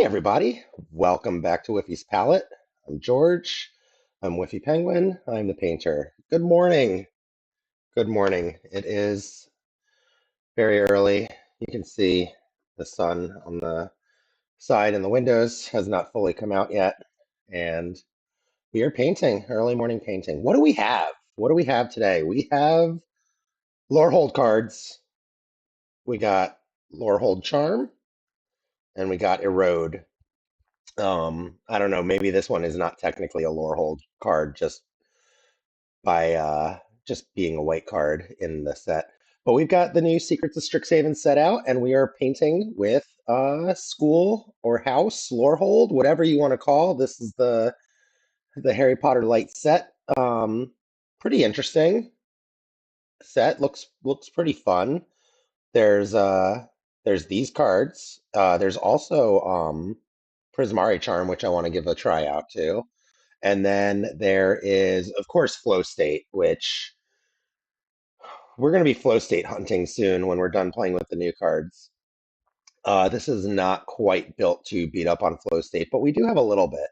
everybody, welcome back to Whiffy's Palette. I'm George. I'm Whiffy Penguin. I'm the painter. Good morning. Good morning. It is very early. You can see the sun on the side and the windows has not fully come out yet. And we are painting, early morning painting. What do we have? What do we have today? We have Lorehold cards. We got Lorehold Charm and we got Erode. I don't know, maybe this one is not technically a Lorehold card by just being a white card in the set. But we've got the new Secrets of Strixhaven set out, and we are painting with School or House Lorehold, whatever you want to call. This is the Harry Potter Light set. Pretty interesting set. Looks pretty fun. There's there's these cards. There's also Prismari Charm, which I want to give a try out to. And then there is, of course, Flow State, which we're going to be Flow State hunting soon when we're done playing with the new cards. This is not quite built to beat up on Flow State, but we do have a little bit.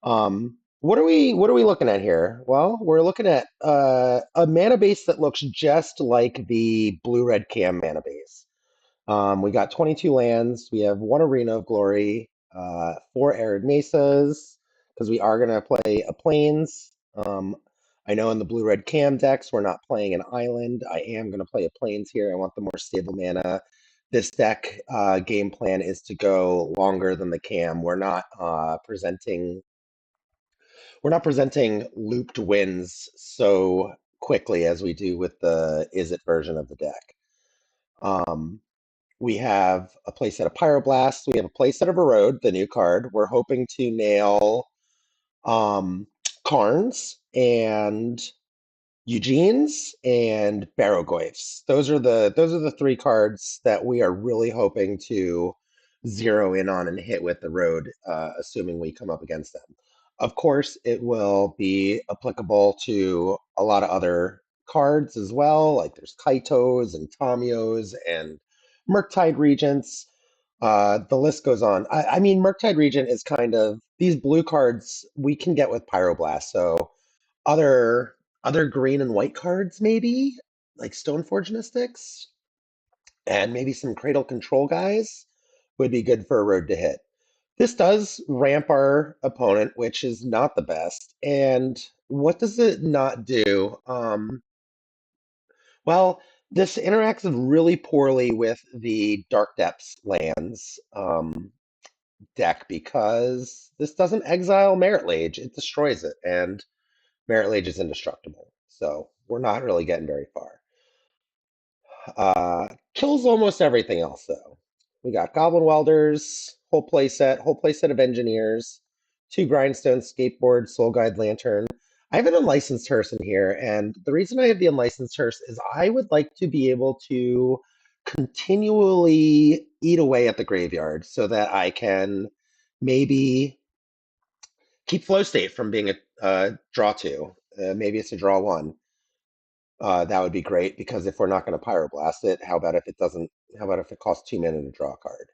What are we looking at here? Well, we're looking at a mana base that looks just like the blue-red cam mana base. We got 22 lands. We have one Arena of Glory, 4 Arid Mesas, because we are going to play a Plains. I know in the blue-red cam decks, we're not playing an island. I am going to play a Plains here. I want the more stable mana. This deck game plan is to go longer than the cam. We're not presenting looped wins so quickly as we do with the Is It version of the deck. We have a playset of Pyroblast. We have a playset of Erode, the new card. We're hoping to nail Karns and Eugene's and Barogoyfs. Those are the 3 cards that we are really hoping to zero in on and hit with the road, assuming we come up against them. Of course, it will be applicable to a lot of other cards as well, like there's Kaitos and Tamios and Murktide Regents. The list goes on. I mean, Murktide Regent is kind of these blue cards we can get with Pyroblast. So other green and white cards, maybe like Stoneforge Mystics, and maybe some Cradle Control guys would be good for a road to hit. This does ramp our opponent, which is not the best. And what does it not do? Well, this interacts really poorly with the Dark Depths lands deck because this doesn't exile Merit Lage, it destroys it, and Merit Lage is indestructible. So we're not really getting very far. Kills almost everything else, though. We got Goblin Welders, whole playset of Engineers, 2 Grindstone Skateboards, Soul Guide Lantern. I have an Unlicensed Hearse in here, and the reason I have the Unlicensed Hearse is I would like to be able to continually eat away at the graveyard so that I can maybe keep Flow State from being a draw 2. Maybe it's a draw 1. That would be great because if we're not going to Pyroblast it, how about if it doesn't? How about if it costs 2 mana to draw a card?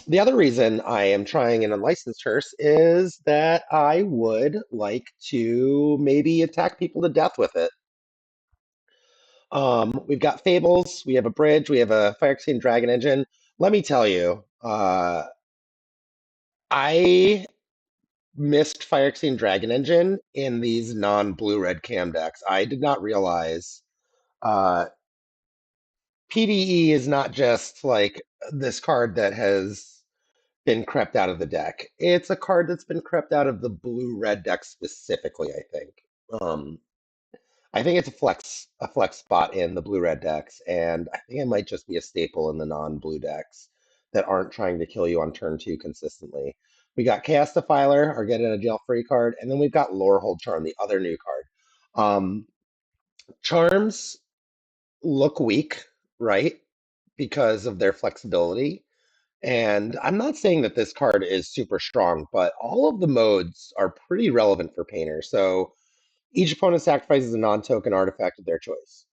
The other reason I am trying an Unlicensed Hearse is that I would like to maybe attack people to death with it. We've got Fables, we have a Bridge, we have a Phyrexian Dragon Engine. Let me tell you, I missed Phyrexian Dragon Engine in these non-blue-red cam decks. I did not realize PvE is not just like this card that has been crept out of the deck. It's a card that's been crept out of the blue-red deck specifically, I think. Um, I think it's a flex spot in the blue-red decks, and I think it might just be a staple in the non-blue decks that aren't trying to kill you on turn 2 consistently. We got Chaos Defiler, our get in a jail free card, and then we've got Lorehold Charm, the other new card. Charms look weak, right? Because of their flexibility. And I'm not saying that this card is super strong, but all of the modes are pretty relevant for painters. So each opponent sacrifices a non-token artifact of their choice.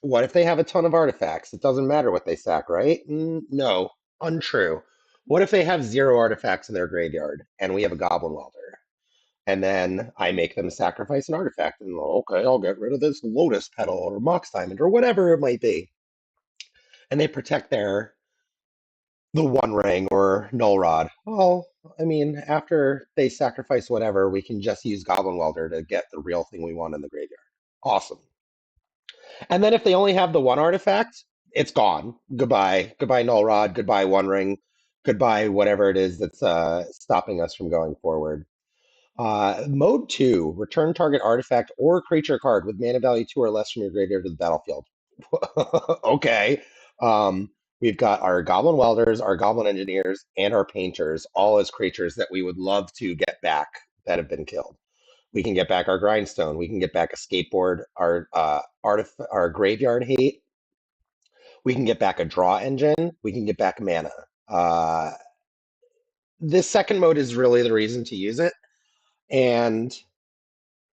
What if they have a ton of artifacts? It doesn't matter what they sack, right? No, untrue. What if they have 0 artifacts in their graveyard and we have a Goblin Welder? And then I make them sacrifice an artifact, and okay, I'll get rid of this Lotus Petal or Mox Diamond or whatever it might be. And they protect the One Ring or Null Rod. Well, I mean, after they sacrifice whatever, we can just use Goblin Welder to get the real thing we want in the graveyard. Awesome. And then if they only have the one artifact, it's gone. Goodbye. Goodbye Null Rod. Goodbye One Ring. Goodbye whatever it is that's stopping us from going forward. Mode 2, return target artifact or creature card with mana value 2 or less from your graveyard to the battlefield. Okay. We've got our Goblin Welders, our Goblin Engineers, and our Painters, all as creatures that we would love to get back that have been killed. We can get back our Grindstone. We can get back a Skateboard, our Graveyard Hate. We can get back a Draw Engine. We can get back mana. This second mode is really the reason to use it. And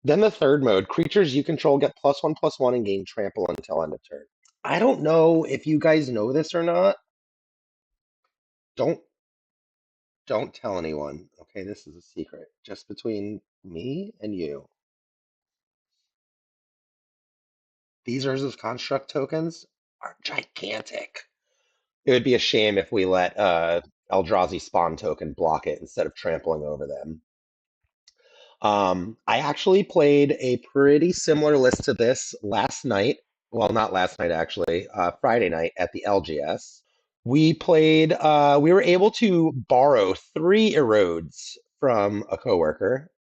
then the third mode, creatures you control get +1/+1 and gain trample until end of turn. I don't know if you guys know this or not. Don't tell anyone. Okay, this is a secret. Just between me and you. These Urza of Construct tokens are gigantic. It would be a shame if we let Eldrazi Spawn token block it instead of trampling over them. I actually played a pretty similar list to this last night. Well, not last night, actually. Friday night at the LGS. We played, we were able to borrow 3 Erodes from a coworker.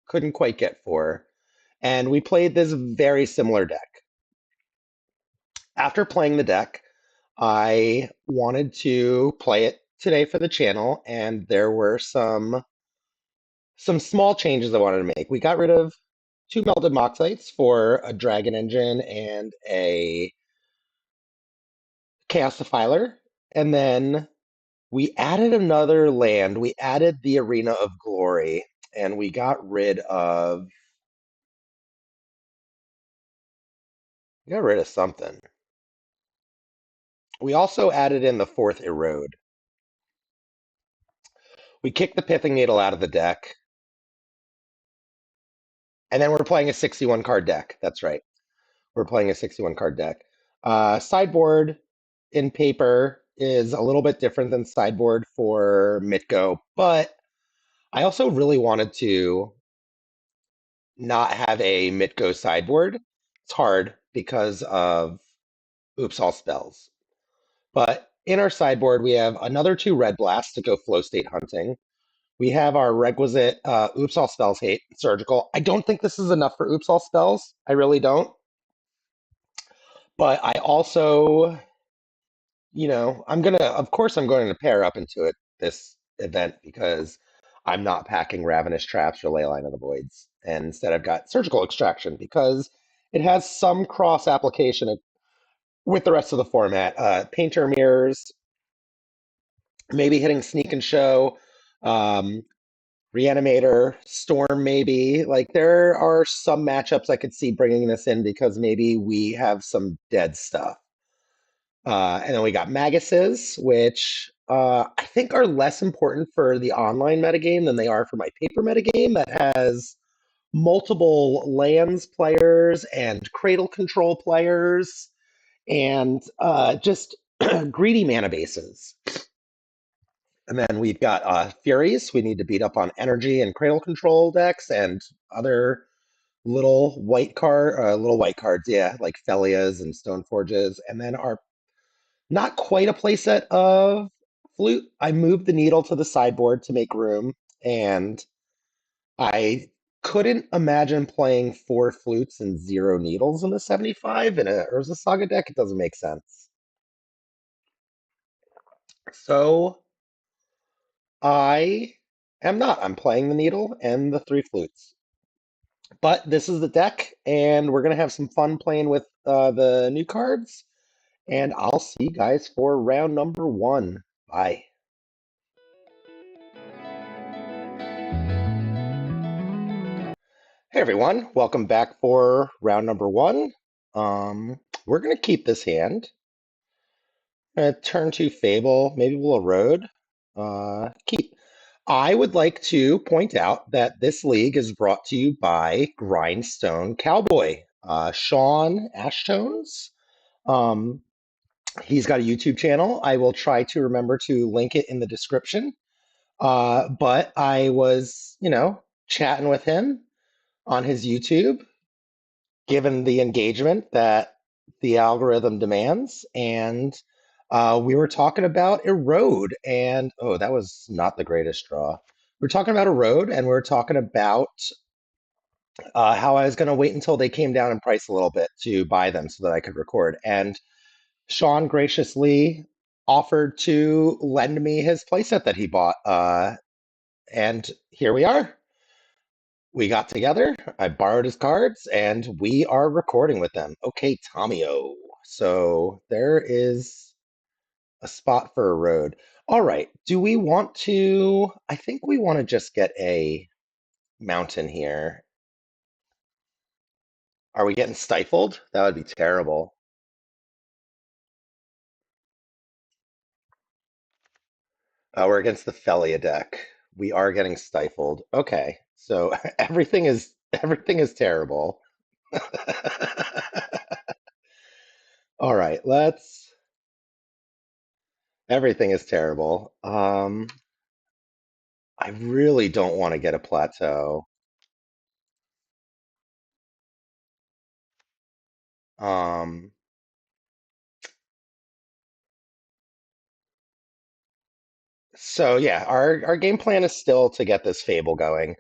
Couldn't quite get 4. And we played this very similar deck. After playing the deck, I wanted to play it today for the channel, and there were some small changes I wanted to make. We got rid of 2 Melted Moxites for a Dragon Engine and a Chaos Defiler, and then we added another land. We added the Arena of Glory, and we got rid of something. We also added in the 4th Erode. We kicked the Pithing Needle out of the deck. And then we're playing a 61 card deck. That's right. We're playing a 61 card deck. Sideboard in paper is a little bit different than sideboard for Mitgo, but I also really wanted to not have a Mitgo sideboard. It's hard because of Oops All Spells. But in our sideboard, we have another 2 Red Blasts to go Flow State Hunting. We have our requisite Oops All Spells Hate, Surgical. I don't think this is enough for Oops All Spells. I really don't. But I also, of course I'm going to pair up into it this event because I'm not packing Ravenous Traps or Leyline of the Voids. And instead I've got Surgical Extraction because it has some cross application with the rest of the format. Painter Mirrors, maybe hitting Sneak and Show, Reanimator, Storm maybe. Like there are some matchups I could see bringing this in because maybe we have some dead stuff. And then we got Maguses, which I think are less important for the online metagame than they are for my paper metagame that has multiple lands players and cradle control players and just greedy mana bases. And then we've got Furies. We need to beat up on energy and cradle control decks and other little white cards, yeah, like Felias and Stoneforges. And then our not quite a playset of Flute. I moved the needle to the sideboard to make room, and I couldn't imagine playing 4 flutes and 0 needles in the 75 in a Urza Saga deck. It doesn't make sense. So I am not. I'm playing the needle and the 3 flutes. But this is the deck, and we're going to have some fun playing with the new cards. And I'll see you guys for round number 1. Bye. Hey everyone, welcome back for round number 1. We're going to keep this hand. Turn 2 Fable, maybe we'll Erode. keep. I would like to point out that this league is brought to you by Grindstone Cowboy, Sean Ashtones. Um, he's got a YouTube channel. I will try to remember to link it in the description. But I was, chatting with him on his YouTube, given the engagement that the algorithm demands. And we were talking about Erode, and oh, that was not the greatest draw. We were talking about Erode, and we were talking about how I was going to wait until they came down in price a little bit to buy them so that I could record. And Sean graciously offered to lend me his playset that he bought. And here we are. We got together, I borrowed his cards, and we are recording with them. Okay, Tomio. So there is a spot for a road. All right, do we want to? I think we want to just get a mountain here. Are we getting stifled? That would be terrible. We're against the Felia deck. We are getting stifled. Okay, so everything is terrible. All right, let's. Everything is terrible. I really don't want to get a plateau. Um, so yeah, our game plan is still to get this Fable going.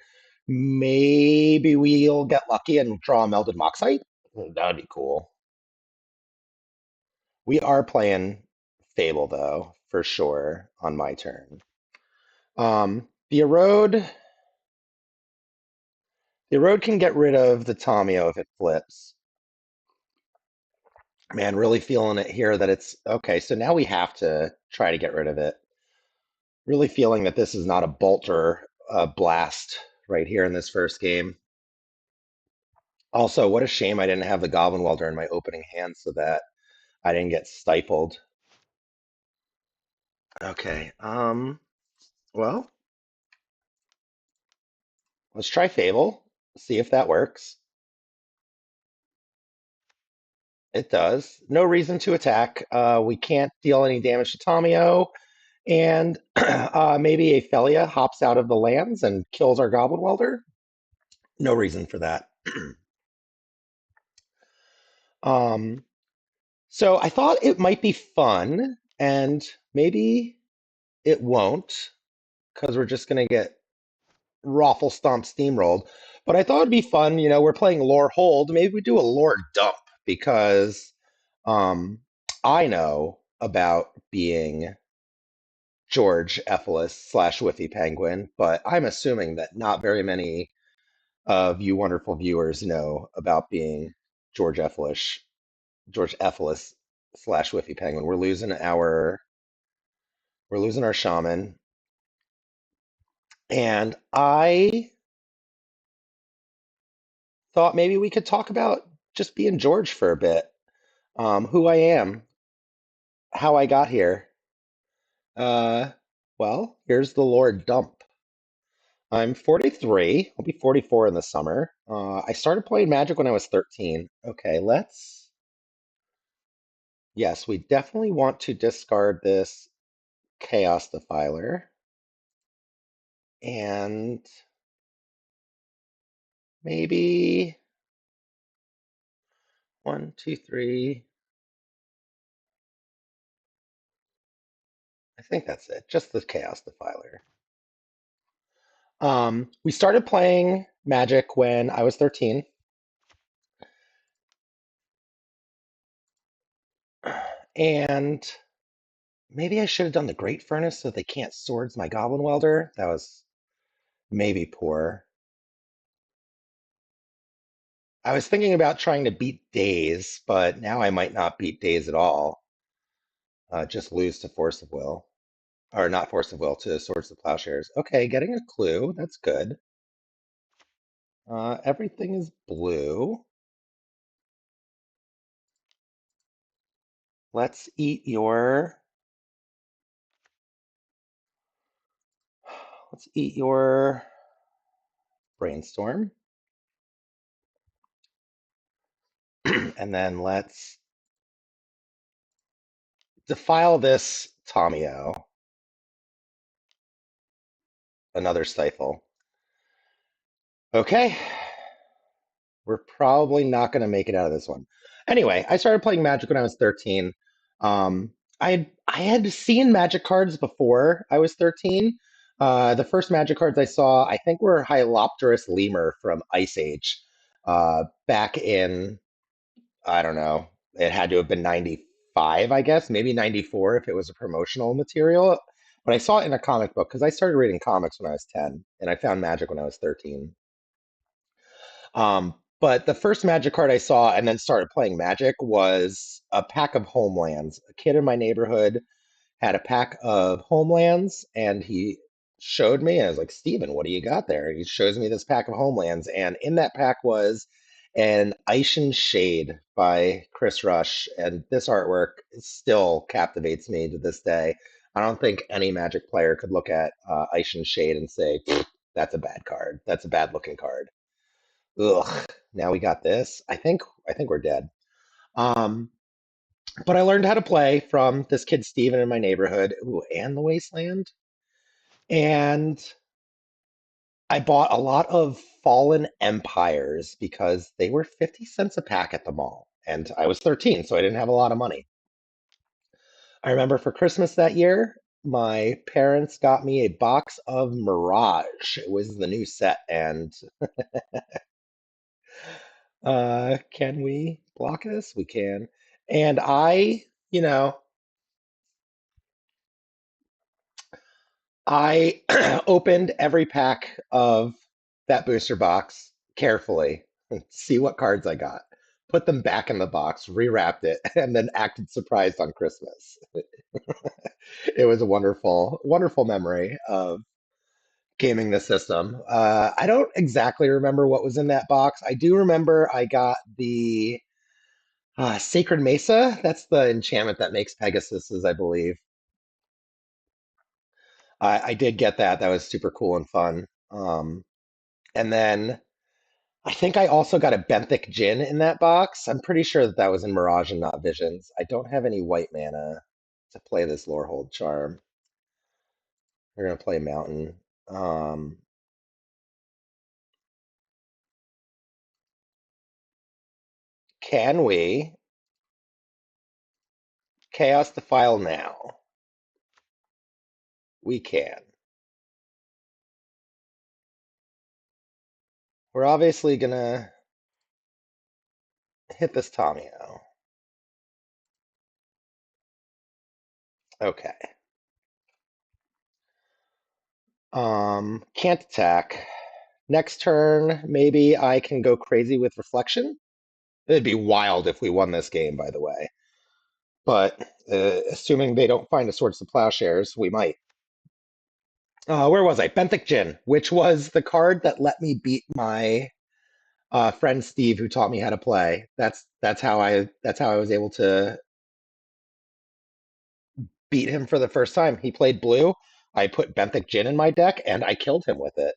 Maybe we'll get lucky and draw a Melded Moxite. That would be cool. We are playing Fable though, for sure, on my turn. The Erode can get rid of the Tomio if it flips. Man, really feeling it here that it's okay. So now we have to try to get rid of it. Really feeling that this is not a bolt or a blast right here in this first game. Also, what a shame I didn't have the Goblin Welder in my opening hand so that I didn't get stifled. Okay, well, let's try Fable, see if that works. It does. No reason to attack. We can't deal any damage to Tomio, and maybe a Felia hops out of the lands and kills our Goblin Welder. No reason for that. Um, so I thought it might be fun, and maybe it won't, because we're just gonna get Raffle Stomp steamrolled. But I thought it'd be fun, we're playing Lorehold. Maybe we do a lore dump because I know about being George Ephelis / Whiffy Penguin, but I'm assuming that not very many of you wonderful viewers know about being George Ephelis, George Ephelis / Whiffy Penguin. We're losing our shaman, and I thought maybe we could talk about just being George for a bit. Who I am, how I got here. Uh, well, here's the lore dump. I'm 43. I'll be 44 in the summer. I started playing Magic when I was 13. Okay, let's. Yes, we definitely want to discard this Chaos Defiler. And maybe 1, 2, 3. I think that's it. Just the Chaos Defiler. We started playing Magic when I was 13. And maybe I should have done the Great Furnace so they can't swords my Goblin Welder. That was maybe poor. I was thinking about trying to beat Days, but now I might not beat Days at all. Just lose to Force of Will. Or not Force of Will, to Swords of Plowshares. Okay, getting a clue. That's good. Everything is blue. Let's eat your Let's eat your brainstorm. And then let's defile this Tomio. Another stifle. Okay. We're probably not going to make it out of this one. Anyway, I started playing Magic when I was 13. I had seen Magic cards before I was 13. The first Magic cards I saw, I think, were Hylopterus Lemur from Ice Age. Back in, I don't know, it had to have been 95, I guess, maybe 94 if it was a promotional material. But I saw it in a comic book because I started reading comics when I was 10, and I found Magic when I was 13. But the first Magic card I saw and then started playing Magic was a pack of Homelands. A kid in my neighborhood had a pack of Homelands, and he showed me, and I was like, Steven, what do you got there? And he shows me this pack of Homelands, and in that pack was an Ischen Shade by Chris Rush, and this artwork still captivates me to this day. I don't think any Magic player could look at Ischen Shade and say, that's a bad card. That's a bad looking card. Ugh. Now we got this. I think we're dead. Um, but I learned how to play from this kid Steven in my neighborhood. Ooh, and the Wasteland. And I bought a lot of Fallen Empires because they were 50 cents a pack at the mall. And I was 13, so I didn't have a lot of money. I remember for Christmas that year, my parents got me a box of Mirage. It was the new set, and can we block this? We can. And you know, I opened every pack of that booster box carefully, see what cards I got, put them back in the box, rewrapped it, and then acted surprised on Christmas. It was a wonderful, wonderful memory of gaming the system. I don't exactly remember what was in that box. I do remember I got the Sacred Mesa. That's the enchantment that makes Pegasuses, I believe. I did get that. That was super cool and fun. And then I think I also got a Benthic Gin in that box. I'm pretty sure that that was in Mirage and not Visions. I don't have any white mana to play this Lorehold Charm. We're gonna play Mountain. Um, can we Chaos Defile now? We can. We're obviously gonna hit this Tomio. Okay. Can't attack. Next turn, maybe I can go crazy with Reflection. It'd be wild if we won this game, by the way. But assuming they don't find a Swords to Plowshares, we might. Where was I? Benthic Gin, which was the card that let me beat my friend Steve, who taught me how to play. That's how I was able to beat him for the first time. He played blue. I put Benthic Gin in my deck, and I killed him with it.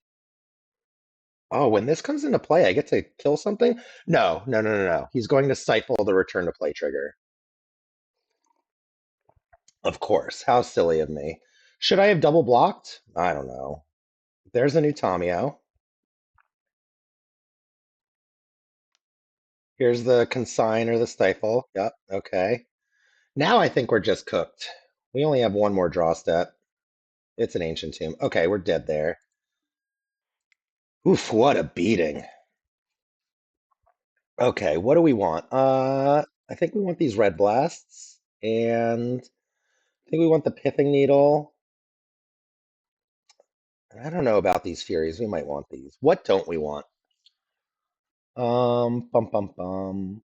Oh, when this comes into play, I get to kill something? No, no, no, no, no. He's going to stifle the return to play trigger. Of course. How silly of me. Should I have double blocked? I don't know. There's a new Tomio. Here's the consign or the stifle. Yep, okay. Now I think we're just cooked. We only have one more draw step. It's an ancient tomb. Okay, we're dead there. Oof, what a beating. Okay, what do we want? I think we want these red blasts, and I think we want the pithing needle. I don't know about these furies. We might want these. What don't we want? Bum bum bum.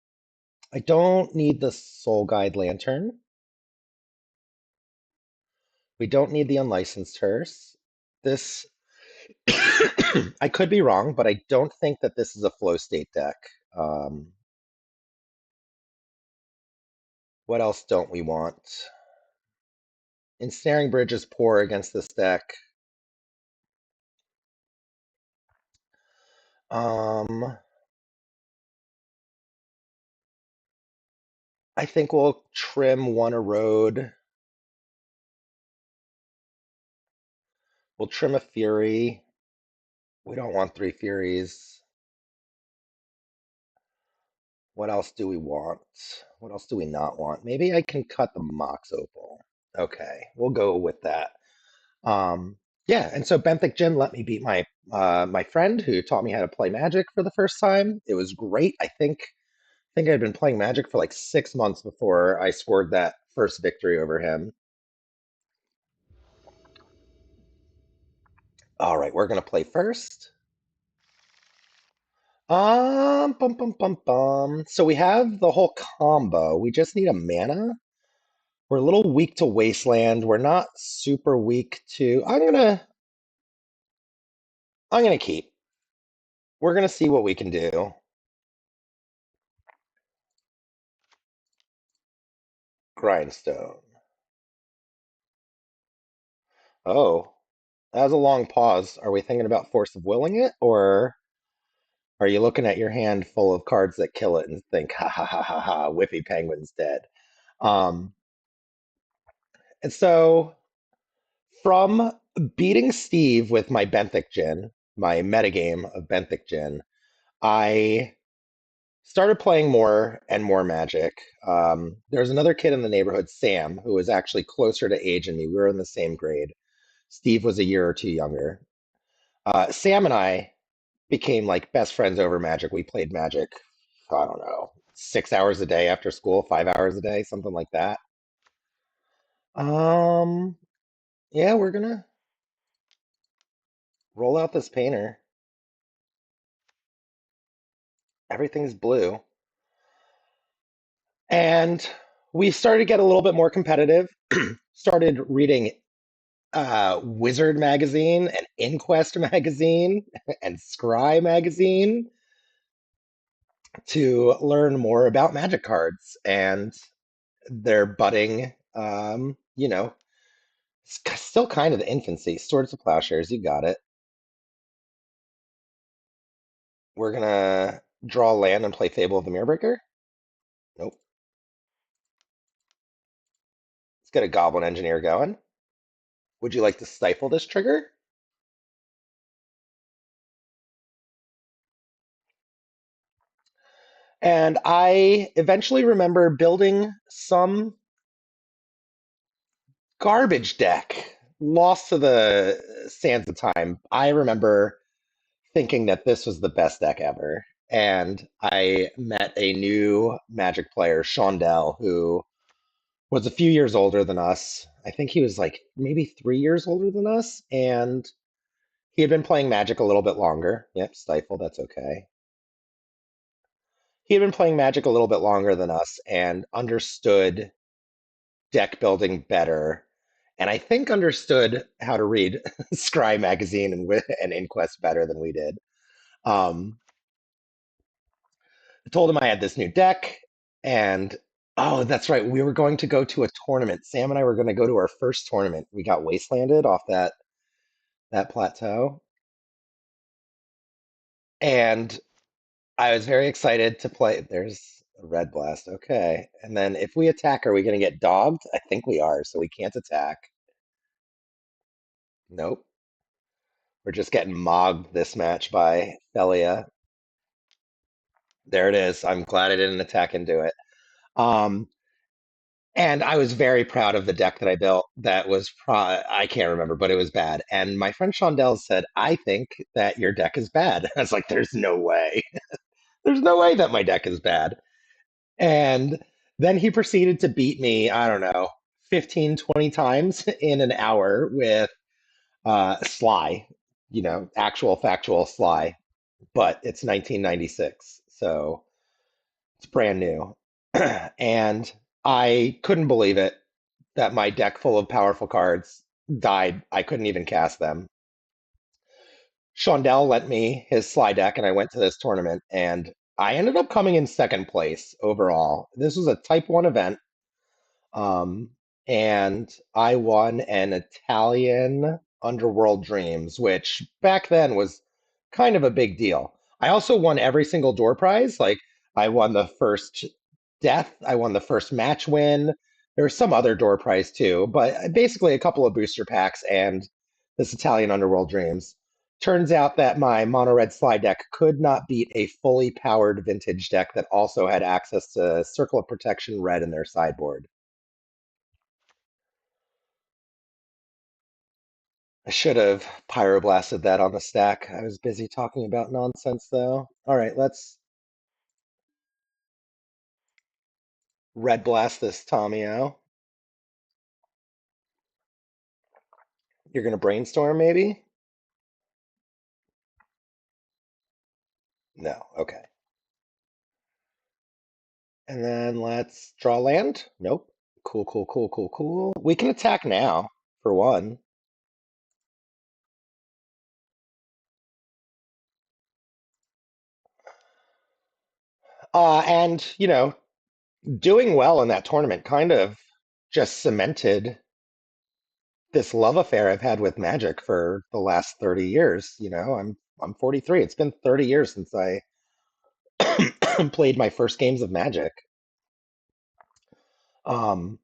I don't need the Soul Guide Lantern. We don't need the Unlicensed Hearse. This, I could be wrong, but I don't think that this is a flow state deck. Um, what else don't we want? Ensnaring Bridge is poor against this deck. Um, I think we'll trim one Erode. We'll trim a Fury. We don't want three Furies. What else do we want? What else do we not want? Maybe I can cut the Mox Opal. Okay, we'll go with that. Yeah, and so Benthic Jin let me beat my friend who taught me how to play Magic for the first time. It was great. I think I'd been playing Magic for like 6 months before I scored that first victory over him. All right, we're gonna play first. Bum bum bum bum. So we have the whole combo. We just need a mana. We're a little weak to Wasteland. We're not super weak to. I'm gonna keep. We're gonna see what we can do. Grindstone. Oh, that was a long pause. Are we thinking about Force of Willing it, or are you looking at your hand full of cards that kill it and think, ha ha ha ha ha, Whiffy Penguin's dead? Um, and so from beating Steve with my Benthic Jin, my metagame of Benthic Jin, I started playing more and more Magic. There was another kid in the neighborhood, Sam, who was actually closer to age than me. We were in the same grade. Steve was a year or two younger. Sam and I became like best friends over Magic. We played Magic, I don't know, 6 hours a day after school, 5 hours a day, something like that. Um, yeah, we're gonna roll out this painter. Everything's blue. And we started to get a little bit more competitive. Started reading Wizard magazine and Inquest magazine and Scry magazine to learn more about Magic cards and their budding, still kind of the infancy. Swords to Plowshares, you got it. We're gonna draw land and play Fable of the Mirrorbreaker. Nope. Let's get a Goblin Engineer going. Would you like to stifle this trigger? And I eventually remember building some garbage deck, lost to the sands of time. I remember thinking that this was the best deck ever. And I met a new Magic player, Shondell, who was a few years older than us. I think he was like maybe 3 years older than us. And he had been playing Magic a little bit longer. Yep, stifle, that's okay. He had been playing Magic a little bit longer than us and understood deck building better, and I think understood how to read Scry magazine and Inquest better than we did. Um, I told him I had this new deck, and oh, that's right, we were going to go to a tournament. Sam and I were going to go to our first tournament. We got wastelanded off that plateau, and I was very excited to play. There's a red blast, okay. And then if we attack, are we going to get dogged? I think we are, so we can't attack. Nope. We're just getting mogged this match by Felia. There it is. I'm glad I didn't attack into it. Um, and I was very proud of the deck that I built. That was I can't remember, but it was bad. And my friend Shondell said, "I think that your deck is bad." I was like, "There's no way. There's no way that my deck is bad." And then he proceeded to beat me, I don't know, 15, 20 times in an hour with Sly, actual factual Sly, but it's 1996, so it's brand new. And I couldn't believe it that my deck full of powerful cards died. I couldn't even cast them. Shondell lent me his Sly deck, and I went to this tournament, and I ended up coming in second place overall. This was a Type 1 event, um, and I won an Italian Underworld Dreams, which back then was kind of a big deal. I also won every single door prize. Like I won the first death, I won the first match win. There was some other door prize too, but basically a couple of booster packs and this Italian Underworld Dreams. Turns out that my mono red slide deck could not beat a fully powered vintage deck that also had access to Circle of Protection red in their sideboard. I should have pyroblasted that on the stack. I was busy talking about nonsense though. All right, let's red blast this Tomio. You're gonna brainstorm maybe? No, okay. And then let's draw land. Nope. Cool, cool, cool, cool, cool. We can attack now, for one. And, doing well in that tournament kind of just cemented this love affair I've had with Magic for the last 30 years. I'm 43. It's been 30 years since I played my first games of Magic. Um,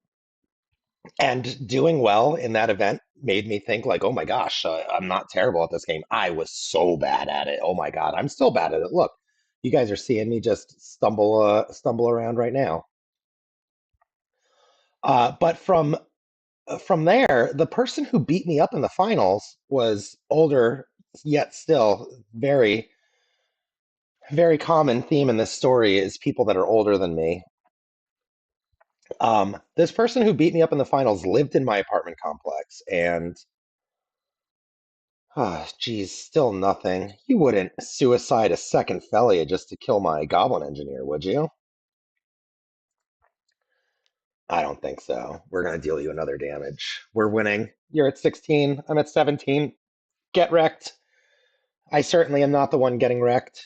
And doing well in that event made me think like, oh my gosh, I'm not terrible at this game. I was so bad at it. Oh my God, I'm still bad at it. Look, you guys are seeing me just stumble around right now. But from there, the person who beat me up in the finals was older, yet still very common theme in this story is people that are older than me. This person who beat me up in the finals lived in my apartment complex, and geez, still nothing. You wouldn't suicide a second Felia just to kill my Goblin Engineer, would you? I don't think so. We're gonna deal you another damage. We're winning. You're at 16. I'm at 17. Get wrecked. I certainly am not the one getting wrecked.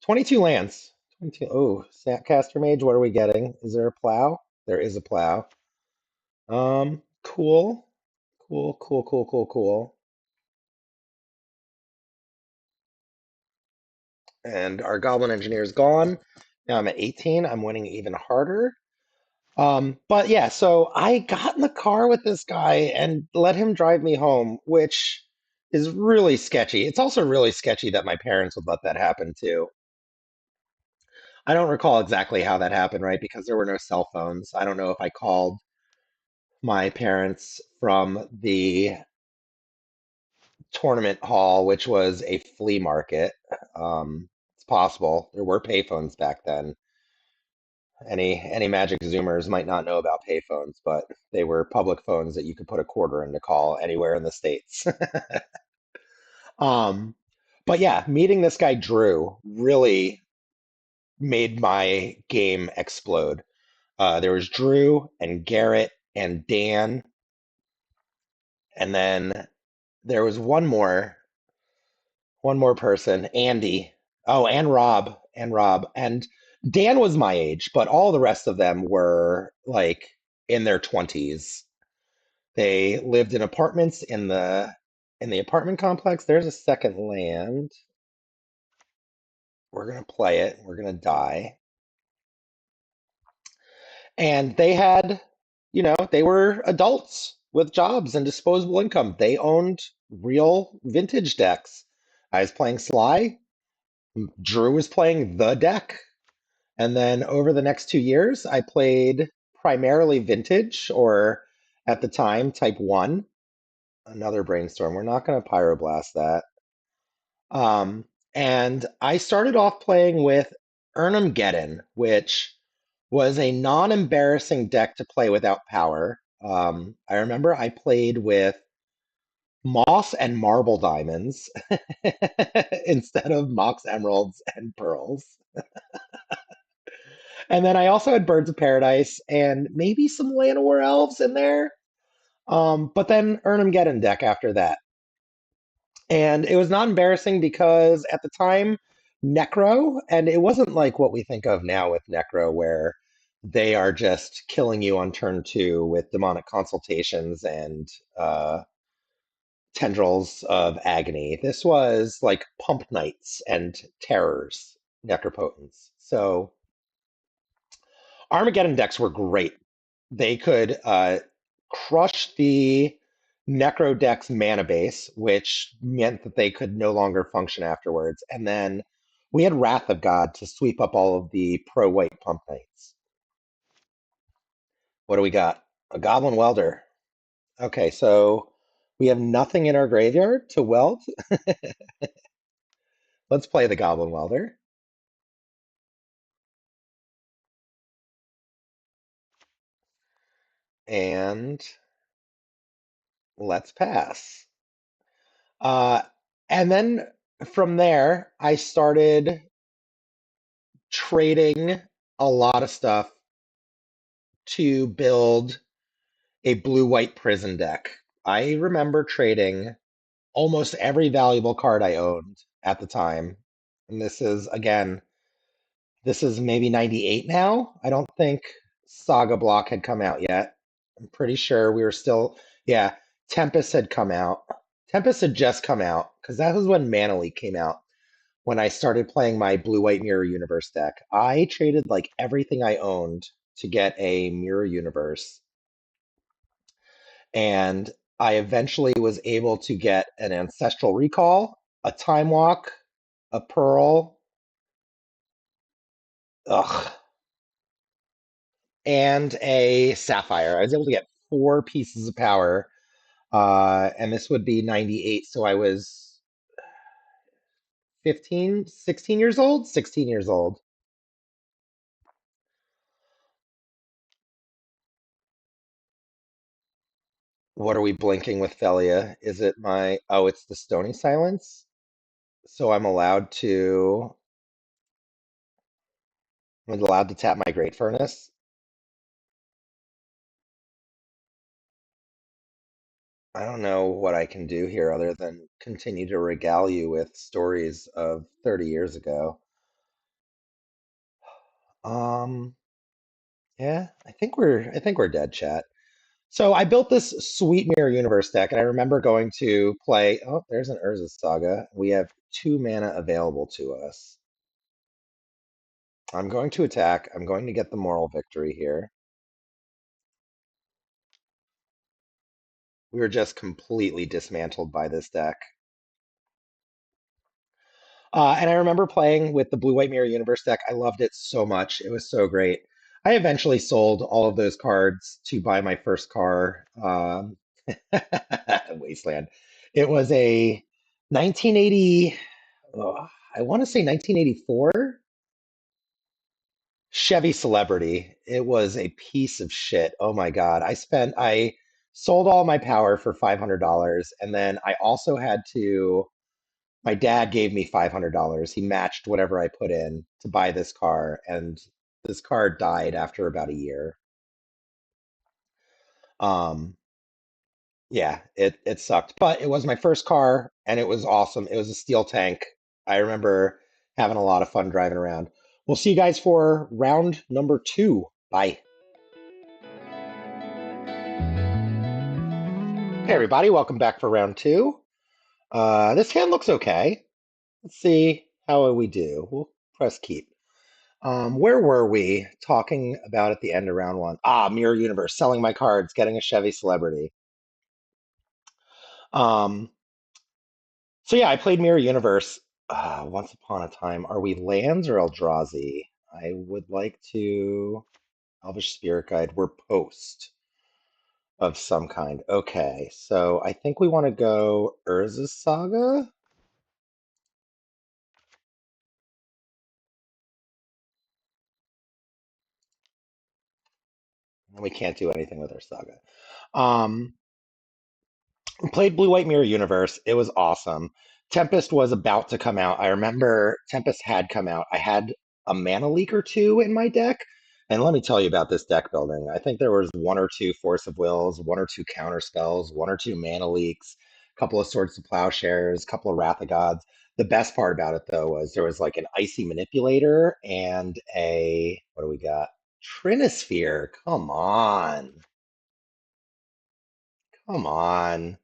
22 lands. 22. Oh, Snapcaster Mage, what are we getting? Is there a plow? There is a plow. Cool. Cool, cool, cool, cool, cool. And our Goblin Engineer is gone. Now I'm at 18. I'm winning even harder. But yeah, so I got in the car with this guy and let him drive me home, which is really sketchy. It's also really sketchy that my parents would let that happen too. I don't recall exactly how that happened, right? Because there were no cell phones. I don't know if I called my parents from the tournament hall, which was a flea market. It's possible. There were payphones back then. Any Magic Zoomers might not know about payphones, but they were public phones that you could put a quarter in to call anywhere in the States. um, but yeah, meeting this guy Drew really made my game explode. There was Drew and Garrett and Dan, and then there was one more person, Andy. Oh, and Rob. And Dan was my age, but all the rest of them were like in their 20s. They lived in apartments in the apartment complex. There's a second land. We're gonna play it. We're gonna die. And they were adults with jobs and disposable income. They owned real vintage decks. I was playing Sly. Drew was playing the deck. And then over the next 2 years, I played primarily vintage or at the time type 1. Another brainstorm. We're not going to pyroblast that. And I started off playing with Ernemgeddon, which was a non-embarrassing deck to play without power. I remember I played with Moss and Marble Diamonds instead of Mox Emeralds and Pearls. And then I also had Birds of Paradise and maybe some Llanowar Elves in there. But then Ernemgeddon deck after that. And it was not embarrassing because at the time, Necro, and it wasn't like what we think of now with Necro, where they are just killing you on turn 2 with demonic consultations and tendrils of agony. This was like Pump Knights and Terrors, Necropotents. So Armageddon decks were great. They could crush the Necro deck's mana base, which meant that they could no longer function afterwards. And then we had Wrath of God to sweep up all of the pro-white Pump Knights. What do we got? A Goblin Welder. Okay, so we have nothing in our graveyard to weld. Let's play the Goblin Welder. And let's pass. Uh, and then from there, I started trading a lot of stuff to build a blue-white prison deck. I remember trading almost every valuable card I owned at the time. And this is, again, this is maybe 98 now. I don't think Saga Block had come out yet. I'm pretty sure we were still, yeah, Tempest had come out. Tempest had just come out because that was when Mana Leak came out. When I started playing my blue-white Mirror Universe deck, I traded like everything I owned to get a Mirror Universe. And I eventually was able to get an Ancestral Recall, a Time Walk, a Pearl, ugh, and a Sapphire. I was able to get 4 pieces of power, and this would be 98, so I was 15, 16 years old? 16 years old. What are we blinking with Felia? Is it my... Oh, it's the Stony Silence? So I'm allowed to tap my Great Furnace? I don't know what I can do here other than continue to regale you with stories of 30 years ago. Um, yeah, I think we're dead, chat. So I built this sweet Mirror Universe deck, and I remember going to play. Oh, there's an Urza Saga. We have 2 mana available to us. I'm going to attack. I'm going to get the moral victory here. We were just completely dismantled by this deck. And I remember playing with the Blue White Mirror Universe deck. I loved it so much. It was so great. I eventually sold all of those cards to buy my first car, Wasteland. It was a 1980, oh, I want to say 1984 Chevy Celebrity. It was a piece of shit. Oh my God. I sold all my power for $500. And then I also had to my dad gave me $500. He matched whatever I put in to buy this car, and this car died after about a year. Um, yeah, it sucked, but it was my first car, and it was awesome. It was a steel tank. I remember having a lot of fun driving around. We'll see you guys for round number 2. Bye. Hey everybody, welcome back for round 2. This hand looks okay. Let's see how we do. We'll press keep. Where were we talking about at the end of round 1? Ah, Mirror Universe, selling my cards, getting a Chevy Celebrity. Um, so yeah, I played Mirror Universe once upon a time. Are we lands or Eldrazi? I would like to... Elvish Spirit Guide. We're post of some kind. Okay, so I think we want to go Urza's Saga. We can't do anything with our Saga. Um, Played Blue White Mirror Universe. It was awesome. Tempest was about to come out. I remember Tempest had come out. I had a Mana Leak or 2 in my deck. And let me tell you about this deck building. I think there was 1 or 2 Force of Wills, 1 or 2 counter spells, 1 or 2 Mana Leaks, a couple of Swords to Plowshares, a couple of Wrath of Gods. The best part about it, though, was there was like an Icy Manipulator and a, what do we got? Trinisphere. Come on. Come on.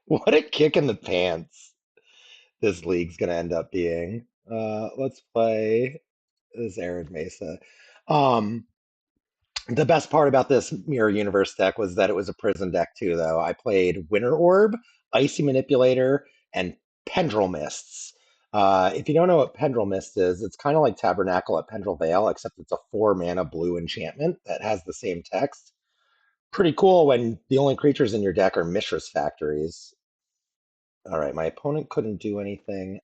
What what a kick in the pants this league's gonna end up being. Let's play this Arid Mesa. Um, the best part about this Mirror Universe deck was that it was a prison deck too, though. I played Winter Orb, Icy Manipulator, and Pendril Mists. If you don't know what Pendril Mist is, it's kind of like Tabernacle at Pendril Vale, except it's a 4 mana blue enchantment that has the same text. Pretty cool when the only creatures in your deck are Mishra's Factories. All right, my opponent couldn't do anything.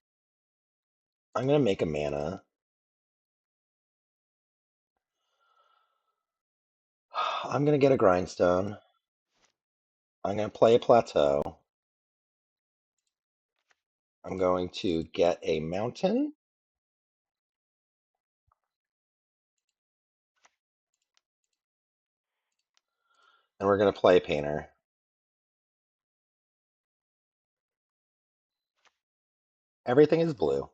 I'm going to make a mana. I'm going to get a Grindstone. I'm going to play a Plateau. I'm going to get a Mountain. And we're going to play Painter. Everything is blue.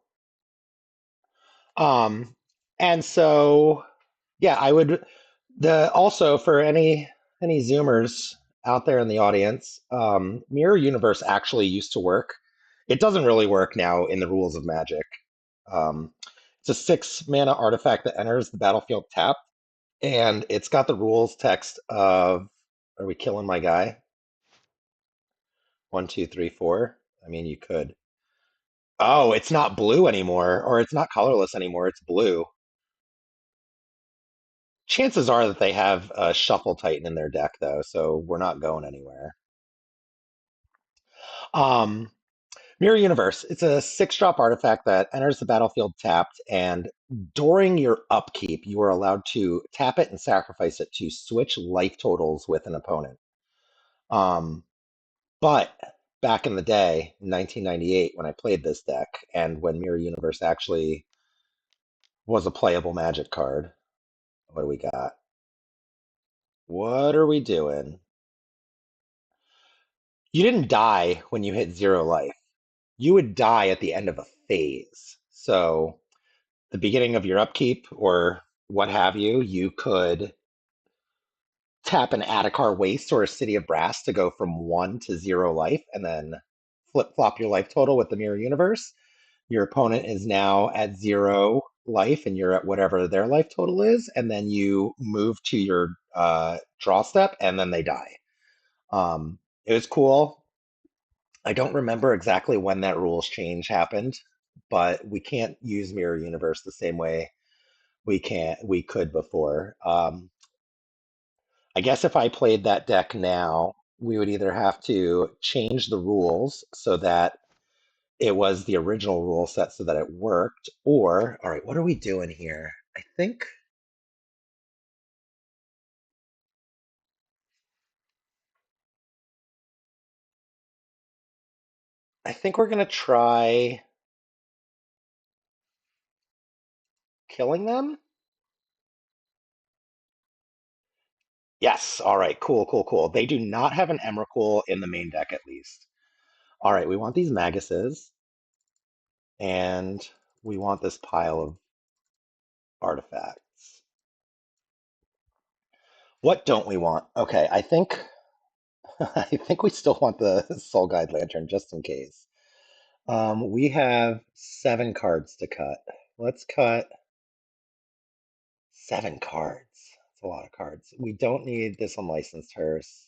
Um, and so, yeah, I would also for any Zoomers out there in the audience, Mirror Universe actually used to work. It doesn't really work now in the rules of Magic. Um, it's a 6 mana artifact that enters the battlefield tapped, and it's got the rules text of, are we killing my guy? 1, 2, 3, 4. I mean, you could. Oh, it's not blue anymore, or it's not colorless anymore. It's blue. Chances are that they have a Shuffle Titan in their deck, though, so we're not going anywhere. Um, Mirror Universe. It's a 6-drop artifact that enters the battlefield tapped, and during your upkeep, you are allowed to tap it and sacrifice it to switch life totals with an opponent. Um, but back in the day, in 1998, when I played this deck, and when Mirror Universe actually was a playable Magic card, what do we got? What are we doing? You didn't die when you hit 0 life. You would die at the end of a phase. So, the beginning of your upkeep or what have you, you could tap an Adakar Waste or a City of Brass to go from 1 to 0 life and then flip flop your life total with the Mirror Universe. Your opponent is now at 0 life and you're at whatever their life total is. And then you move to your draw step and then they die. It was cool. I don't remember exactly when that rules change happened, but we can't use Mirror Universe the same way we could before. I guess if I played that deck now, we would either have to change the rules so that it was the original rule set so that it worked, or all right, what are we doing here? I think we're gonna try killing them. Yes. All right. Cool. Cool. Cool. They do not have an Emrakul in the main deck, at least. All right. We want these Maguses, and we want this pile of artifacts. What don't we want? Okay. I think I think we still want the Soul Guide Lantern just in case. We have 7 cards to cut. Let's cut 7 cards. That's a lot of cards. We don't need this unlicensed hearse.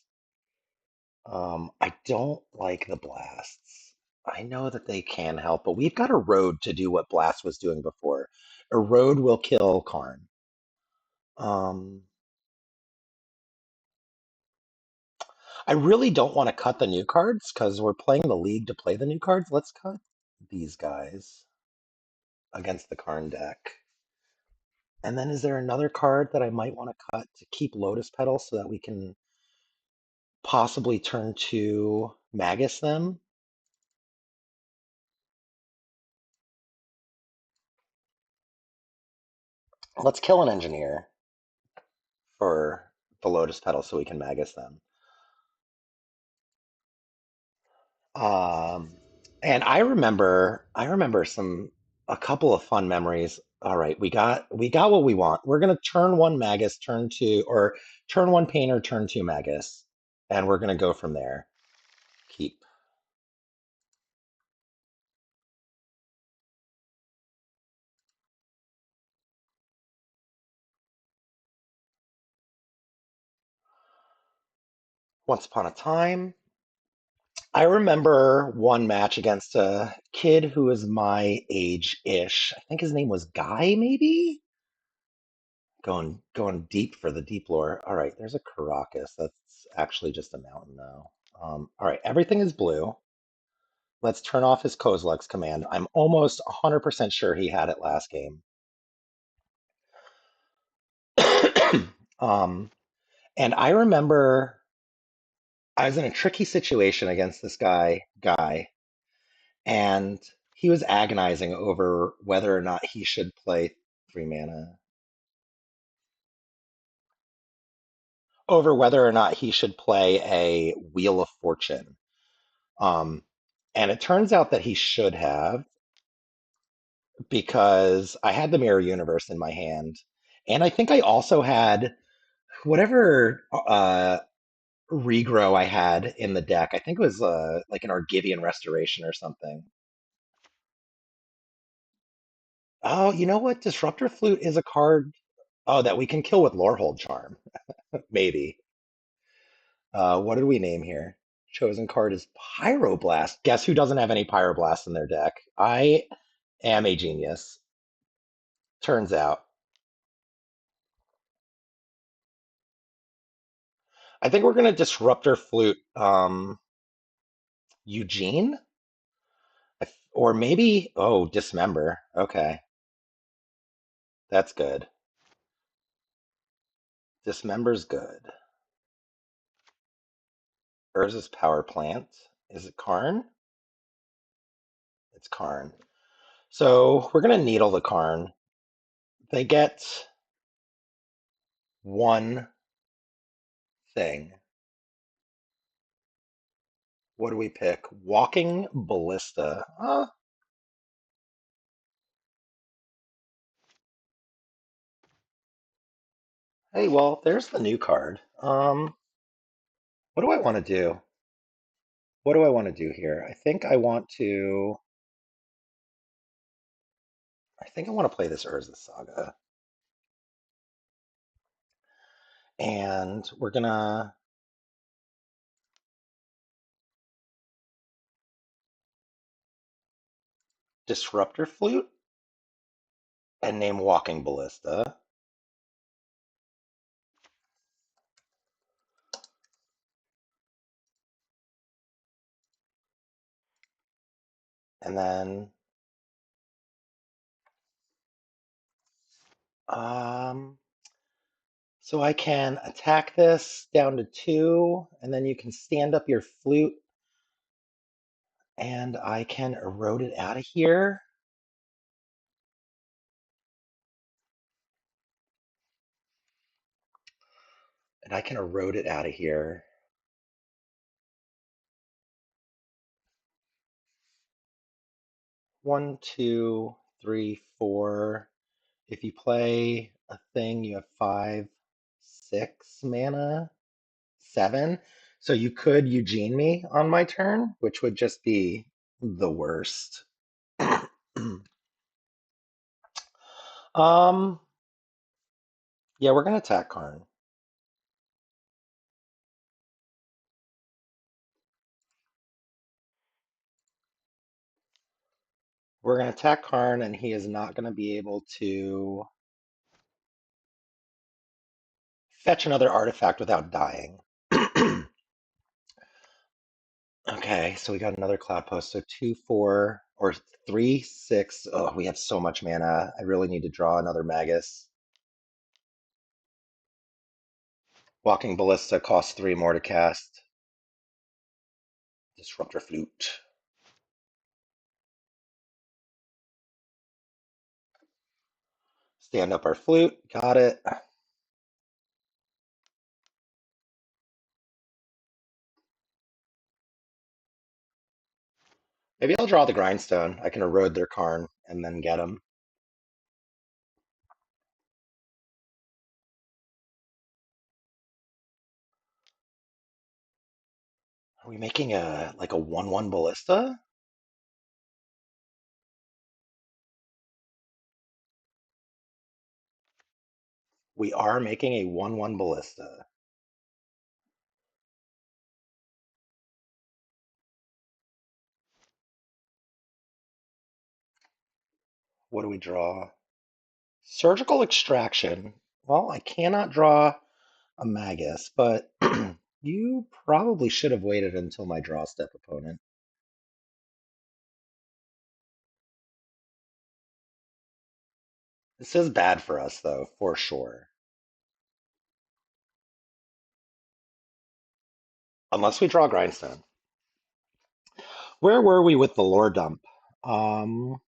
I don't like the blasts. I know that they can help, but we've got Erode to do what Blast was doing before. Erode will kill Karn. Um, I really don't want to cut the new cards because we're playing the league to play the new cards. Let's cut these guys against the Karn deck. And then is there another card that I might want to cut to keep Lotus Petal so that we can possibly turn to Magus them? Let's kill an engineer for the Lotus Petal so we can Magus them. Um, and I remember a couple of fun memories. All right, we got what we want. We're gonna turn 1 Magus, turn 2, or turn 1 Painter, turn 2 Magus. And we're going to go from there. Keep. Once upon a time, I remember one match against a kid who was my age-ish. I think his name was Guy, maybe? Going deep for the deep lore. All right, there's a Caracas. That's actually just a mountain, though. All right, everything is blue. Let's turn off his Kozilek's command. I'm almost 100% sure he had it last game. um, and I remember I was in a tricky situation against this guy, and he was agonizing over whether or not he should play 3 mana, over whether or not he should play a Wheel of Fortune. Um, and it turns out that he should have, because I had the Mirror Universe in my hand. And I think I also had whatever regrow I had in the deck. I think it was like an Argivian Restoration or something. Oh, you know what? Disruptor Flute is a card, oh, that we can kill with Lorehold Charm. Maybe. What did we name here? Chosen card is Pyroblast. Guess who doesn't have any Pyroblast in their deck? I am a genius. Turns out. I think we're gonna Disruptor Flute Eugene? Or maybe, oh, Dismember. Okay, that's good. Dismember's good. Urza's Power Plant. Is it Karn? It's Karn. So we're gonna needle the Karn. They get one thing. What do we pick? Walking Ballista. Hey, well, there's the new card. What do I want to do? What do I want to do here? I think I want to play this Urza Saga. And we're gonna Disruptor Flute and name Walking Ballista. And then um so I can attack this down to 2, and then you can stand up your flute, and I can erode it out of here. And I can erode it out of here. 1, 2, 3, 4. If you play a thing, you have 5, 6 mana, 7. So you could Eugene me on my turn, which would just be the worst. um, yeah, we're gonna attack Karn. We're gonna attack Karn, and he is not gonna be able to fetch another artifact without dying. Okay, so we got another Cloud Post. So 2, 4, or 3, 6. Oh, we have so much mana. I really need to draw another Magus. Walking Ballista costs 3 more to cast. Disruptor Flute. Stand up our flute. Got it. Maybe I'll draw the Grindstone. I can erode their Karn and then get them. Are we making a like a 1/1 ballista? We are making a 1/1 ballista. What do we draw? Surgical extraction. Well, I cannot draw a Magus, but you probably should have waited until my draw step opponent. This is bad for us, though, for sure. Unless we draw Grindstone. Where were we with the lore dump? Um,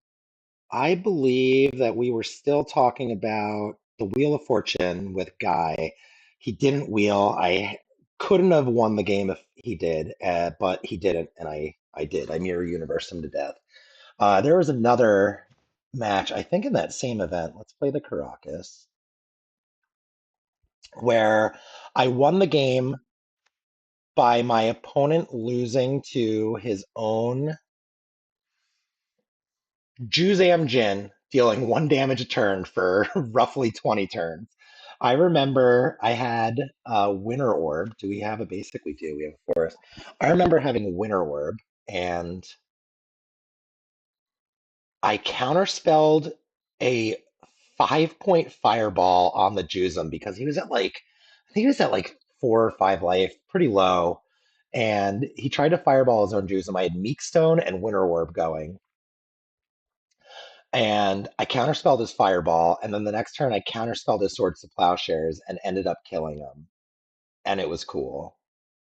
I believe that we were still talking about the Wheel of Fortune with Guy. He didn't wheel. I couldn't have won the game if he did, but he didn't, and I did. I mirror universe him to death. There was another match, I think in that same event. Let's play the Caracas, where I won the game by my opponent losing to his own Juzam Jin, dealing 1 damage a turn for roughly 20 turns. I remember I had a Winter Orb. Do we have a basic? We do. We have a forest. I remember having a Winter Orb, and I counterspelled a 5 point fireball on the Juzam because he was at like, I think he was at like 4 or 5 life, pretty low. And he tried to fireball his own Juzam. I had Meekstone and Winter Orb going. And I counterspelled his fireball, and then the next turn I counterspelled his swords to plowshares and ended up killing him. And it was cool.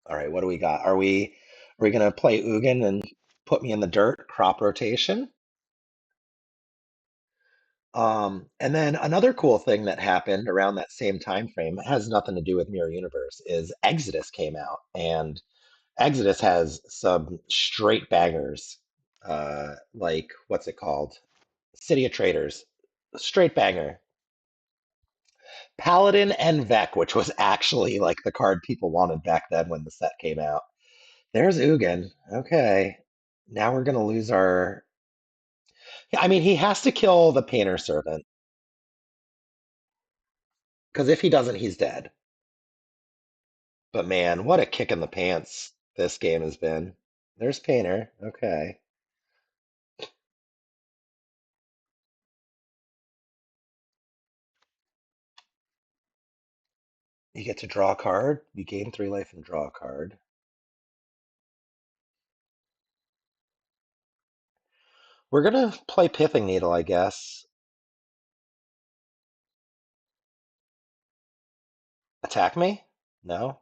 All right, what do we got? Are we gonna play Ugin and put me in the dirt? Crop rotation. And then another cool thing that happened around that same time frame has nothing to do with Mirror Universe is Exodus came out, and Exodus has some straight bangers. Like what's it called? City of Traders. Straight banger. Paladin and Vec, which was actually like the card people wanted back then when the set came out. There's Ugin. Okay. Now we're gonna lose our. I mean, he has to kill the Painter Servant because if he doesn't, he's dead. But man, what a kick in the pants this game has been. There's Painter. Okay. You get to draw a card. You gain 3 life and draw a card. We're gonna play Pithing Needle, I guess. Attack me? No?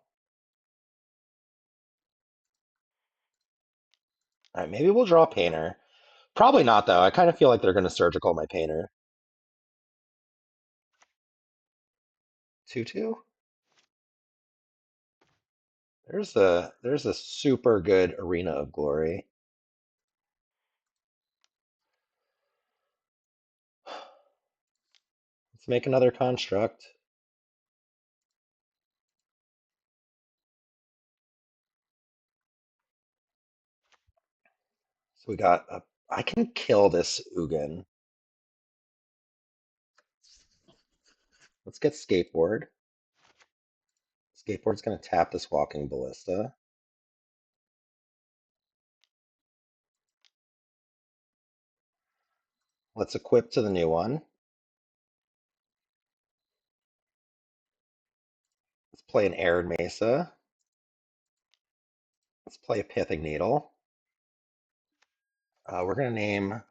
All right, maybe we'll draw Painter. Probably not, though. I kind of feel like they're going to surgical my Painter. 2/2? There's a super good Arena of Glory. Let's make another construct. So we got a. I can kill this Ugin. Let's get Skateboard. Skateboard's going to tap this Walking Ballista. Let's equip to the new one. Let's play an Arid Mesa. Let's play a Pithing Needle. We're going to name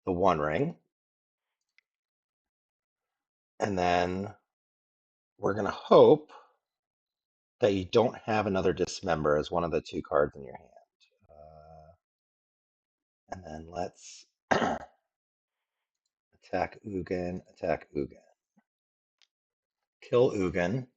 the One Ring. And then we're going to hope that you don't have another Dismember as one of the 2 cards in your hand. And then let's attack Ugin, attack Ugin. Kill Ugin.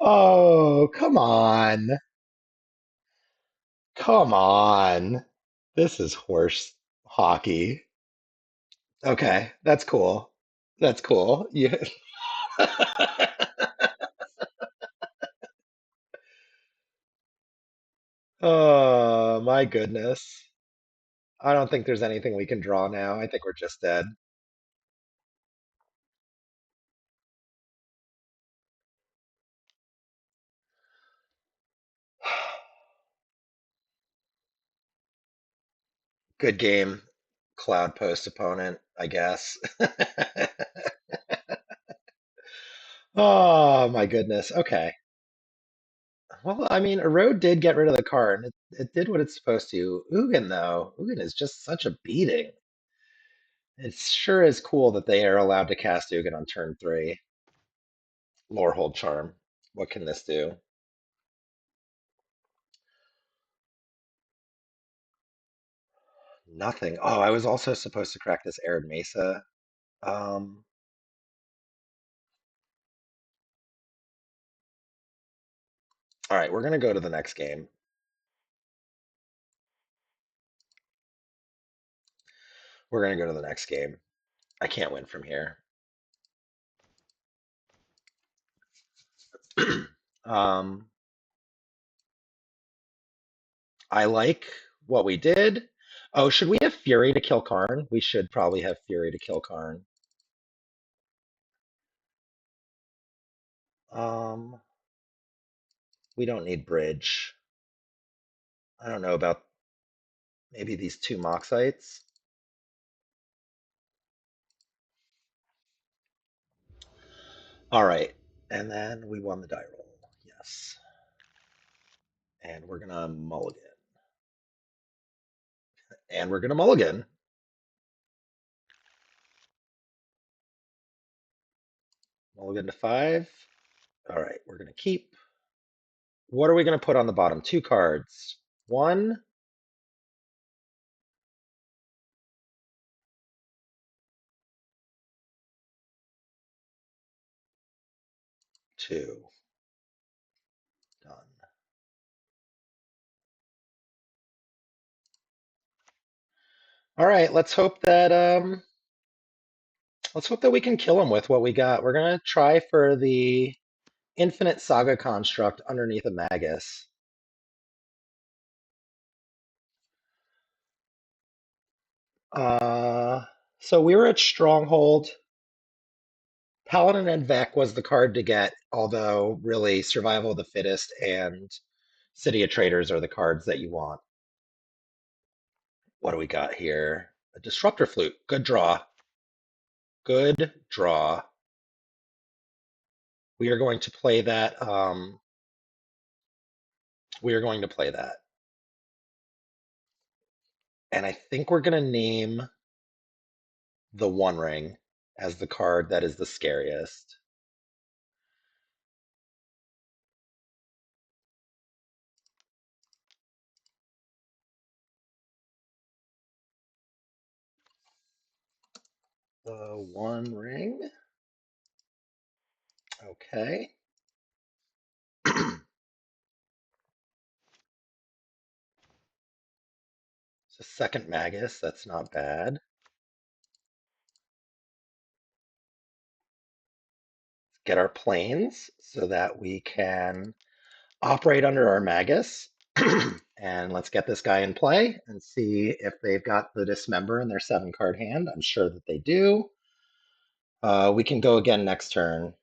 Oh, come on. Come on. This is horse hockey. Okay, that's cool. That's cool. Yeah. Oh, my goodness. I don't think there's anything we can draw now. I think we're just dead. Good game, Cloud Post opponent, I guess. Oh, my goodness. Okay. Well, I mean, Erode did get rid of the card. It did what it's supposed to. Ugin, though, Ugin is just such a beating. It sure is cool that they are allowed to cast Ugin on turn 3. Lorehold Charm. What can this do? Nothing. Oh, I was also supposed to crack this Arid Mesa. Um, all right, we're gonna go to the next game. We're gonna go to the next game. I can't win from here. um, I like what we did. Oh, should we have Fury to kill Karn? We should probably have Fury to kill Karn. Um, we don't need Bridge. I don't know about maybe these two Moxites. All right, and then we won the die roll. Yes, and we're gonna mulligan, and we're gonna mulligan. Mulligan to 5. All right, we're gonna keep. What are we gonna put on the bottom? 2 cards. 1, 2. Done. All right, let's hope that we can kill him with what we got. We're gonna try for the infinite saga construct underneath a Magus. Uh, so we were at Stronghold. Paladin and Vec was the card to get, although really Survival of the Fittest and City of Traders are the cards that you want. What do we got here? A Disruptor Flute. Good draw. Good draw. We are going to play that. We are going to play that. And I think we're going to name the One Ring as the card that is the scariest. The One Ring. Okay. It's a second Magus. That's not bad. Get our planes so that we can operate under our Magus. And let's get this guy in play and see if they've got the Dismember in their 7-card hand. I'm sure that they do. We can go again next turn.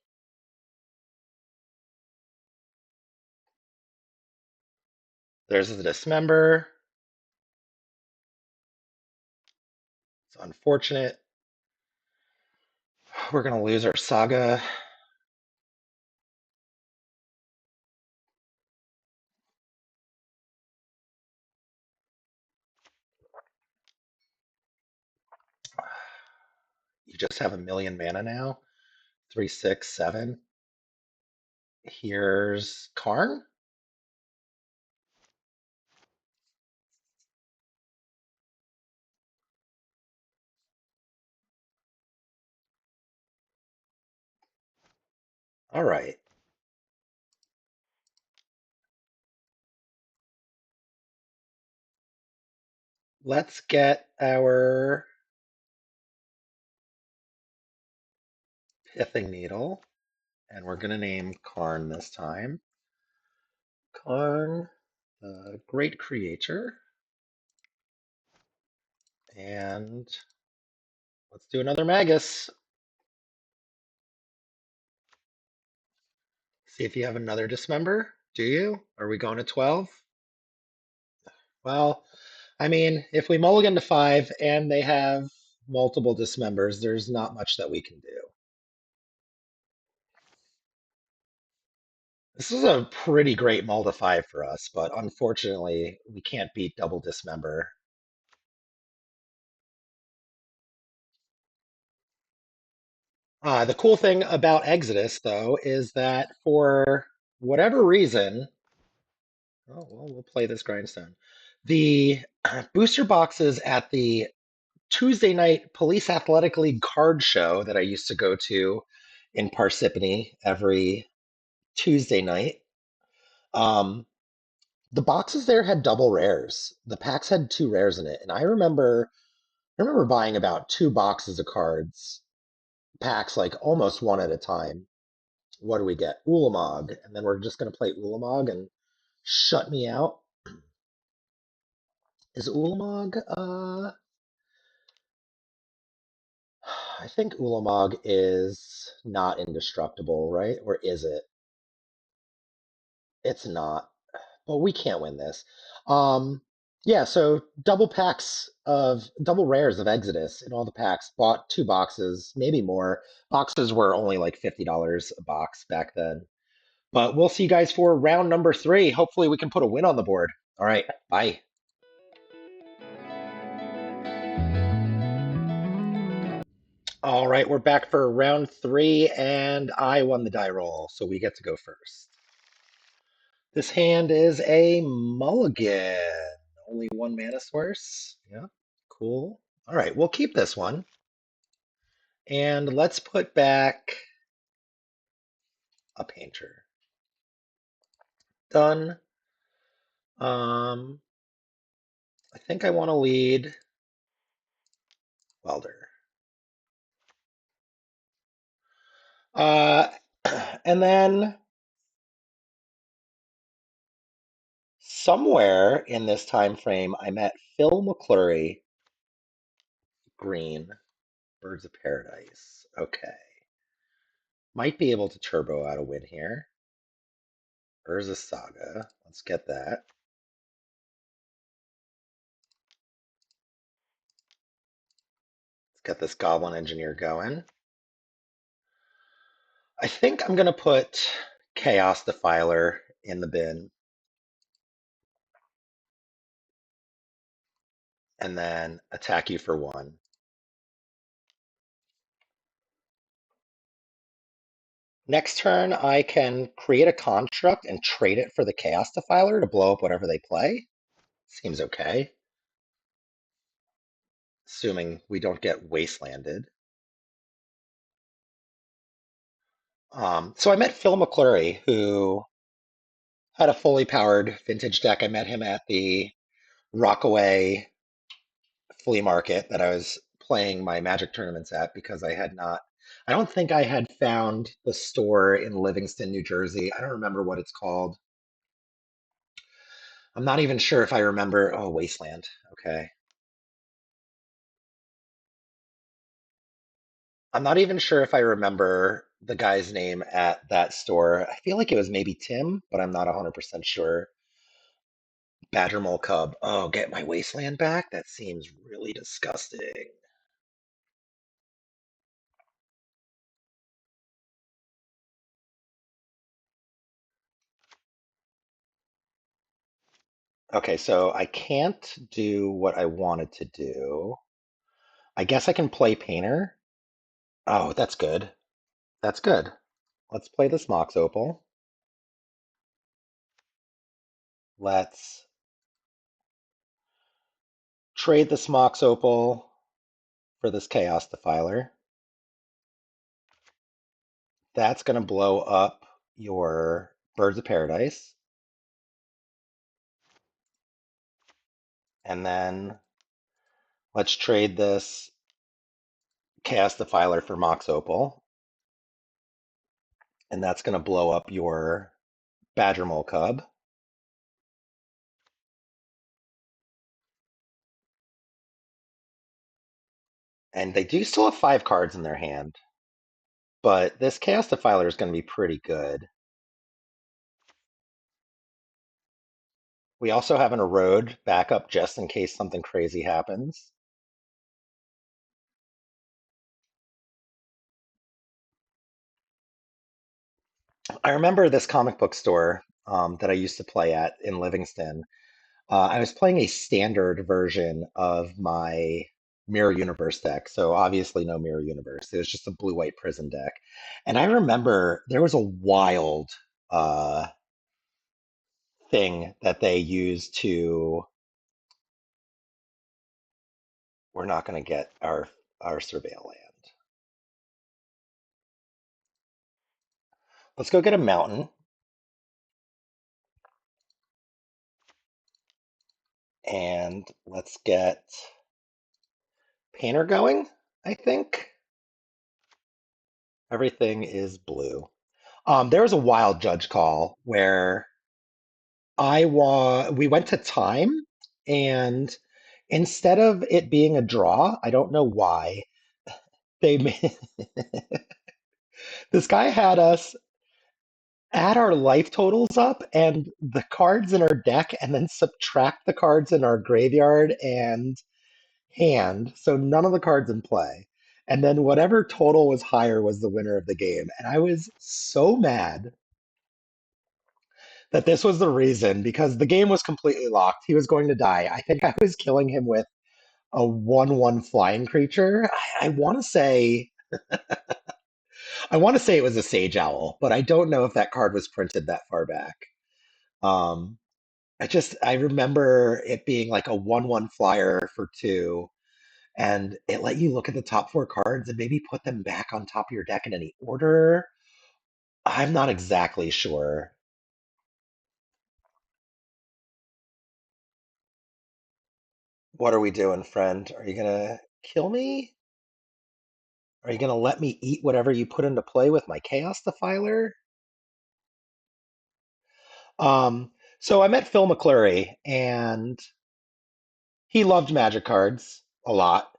There's the Dismember. It's unfortunate. We're going to lose our Saga. You just have a million mana now. 3, 6, 7. Here's Karn. All right. let's get our pithing needle, and we're going to name Karn this time. Karn, the great creator. And let's do another Magus. See if you have another Dismember. Do you? Are we going to 12? Well, I mean, if we mulligan to 5 and they have multiple Dismembers, there's not much that we can do. This is a pretty great mull to 5 for us, but unfortunately, we can't beat double Dismember. The cool thing about Exodus, though, is that for whatever reason, oh, well, we'll play this grindstone. The booster boxes at the Tuesday night Police Athletic League card show that I used to go to in Parsippany every Tuesday night. The boxes there had double rares. The packs had 2 rares in it, and I remember buying about 2 boxes of cards, packs like almost one at a time. What do we get? Ulamog, and then we're just gonna play Ulamog and shut me out. Is Ulamog? I think Ulamog is not indestructible, right? Or is it? It's not. But we can't win this. Um, yeah, so double rares of Exodus in all the packs. Bought 2 boxes, maybe more. Boxes were only like $50 a box back then. But we'll see you guys for round number 3. Hopefully we can put a win on the board. All right, bye. All right, we're back for round 3, and I won the die roll, so we get to go first. This hand is a mulligan. Only 1 mana source. Yeah, cool. All right, we'll keep this one. And let's put back a painter. Done. I think I want to lead welder. Uh, and then somewhere in this time frame, I met Phil McClurry, green, Birds of Paradise. Okay. Might be able to turbo out a win here. Urza Saga. Let's get that. Let's get this Goblin Engineer going. I think I'm going to put Chaos Defiler in the bin. And then attack you for 1. Next turn, I can create a construct and trade it for the Chaos Defiler to blow up whatever they play. Seems okay. Assuming we don't get wastelanded. So I met Phil McClurry, who had a fully powered vintage deck. I met him at the Rockaway flea market that I was playing my Magic tournaments at because I don't think I had found the store in Livingston, New Jersey. I don't remember what it's called. I'm not even sure if I remember. Oh, Wasteland. Okay. I'm not even sure if I remember the guy's name at that store. I feel like it was maybe Tim, but I'm not 100% sure. Badger Mole Cub. Oh, get my Wasteland back? That seems really disgusting. Okay, so I can't do what I wanted to do. I guess I can play Painter. Oh, that's good. That's good. Let's play this Mox Opal. Let's trade this Mox Opal for this Chaos Defiler. That's going to blow up your Birds of Paradise. And then Let's trade this Chaos Defiler for Mox Opal, and that's going to blow up your Badger Mole Cub. And they do still have 5 cards in their hand, but this Chaos Defiler is going to be pretty good. We also have an Erode backup just in case something crazy happens. I remember this comic book store that I used to play at in Livingston. I was playing a standard version of my Mirror Universe deck, so obviously no Mirror Universe. It was just a blue-white prison deck. And I remember there was a wild uh, thing that they used to. We're not going to get our surveil land. Let's go get a mountain, and let's get Painter going, I think. Everything is blue. There was a wild judge call where we went to time, and instead of it being a draw, I don't know why, they made this guy had us add our life totals up and the cards in our deck and then subtract the cards in our graveyard and hand, so none of the cards in play. And then whatever total was higher was the winner of the game. And I was so mad that this was the reason because the game was completely locked. He was going to die. I think I was killing him with a 1/1 flying creature. I want to say it was a Sage Owl, but I don't know if that card was printed that far back. Um, I remember it being like a 1/1 flyer for 2, and it let you look at the top 4 cards and maybe put them back on top of your deck in any order. I'm not exactly sure. What are we doing, friend? Are you gonna kill me? Are you gonna let me eat whatever you put into play with my Chaos Defiler? Um, so I met Phil McClurry, and he loved Magic cards a lot.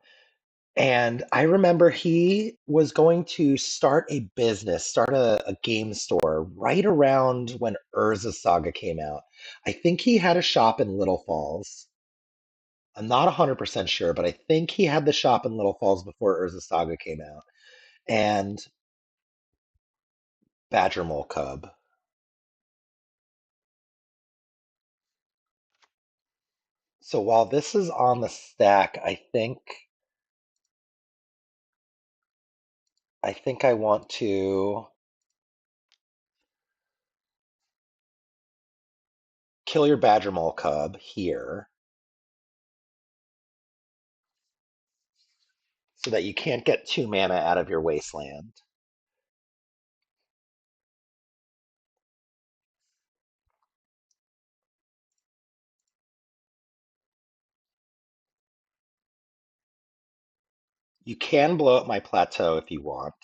And I remember he was going to start a game store right around when Urza Saga came out. I think he had a shop in Little Falls. I'm not 100% sure, but I think he had the shop in Little Falls before Urza Saga came out. And Badger Mole Cub. So while this is on the stack, I think I want to kill your Badger Mole Cub here so that you can't get 2 mana out of your wasteland. You can blow up my plateau if you want.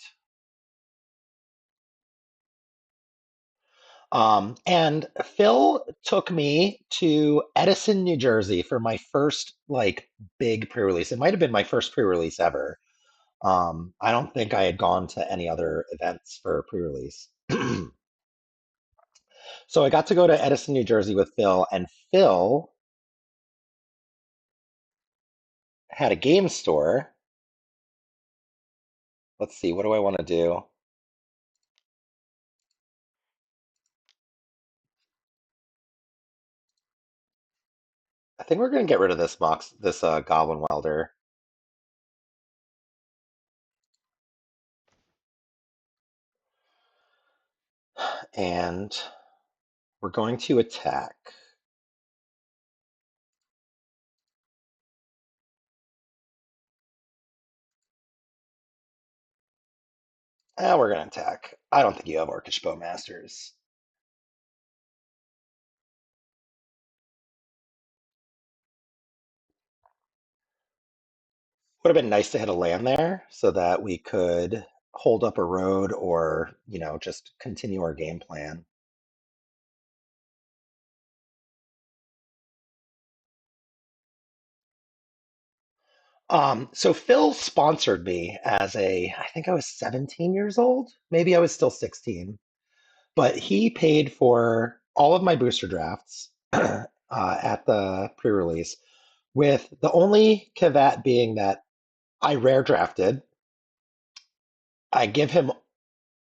And Phil took me to Edison, New Jersey for my first like big pre-release. It might have been my first pre-release ever. I don't think I had gone to any other events for pre-release. So I got to go to Edison, New Jersey with Phil, and Phil had a game store. Let's see, what do I want to do? I think we're going to get rid of this Goblin Welder. And we're going to attack. We're going to attack. I don't think you have Orcish Bowmasters. Would have been nice to hit a land there so that we could hold up a road or, just continue our game plan. So Phil sponsored me I think I was 17 years old. Maybe I was still 16, but he paid for all of my booster drafts at the pre-release, with the only caveat being that I rare drafted. I give him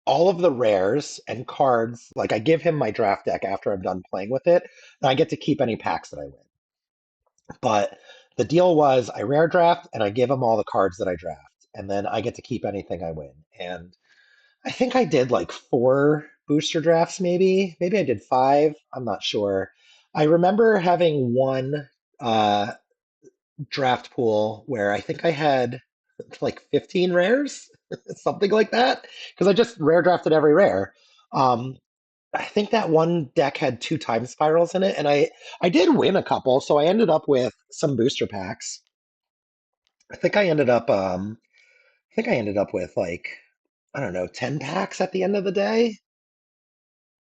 all of the rares and cards. Like, I give him my draft deck after I'm done playing with it, and I get to keep any packs that I win. But the deal was I rare draft and I give him all the cards that I draft, and then I get to keep anything I win. And I think I did like four booster drafts, maybe. Maybe I did five. I'm not sure. I remember having one uh, draft pool where I think I had like 15 rares, something like that, because I just rare drafted every rare. Um, I think that one deck had two time spirals in it, and I did win a couple, so I ended up with some booster packs. I think I ended up with like, I don't know, 10 packs at the end of the day.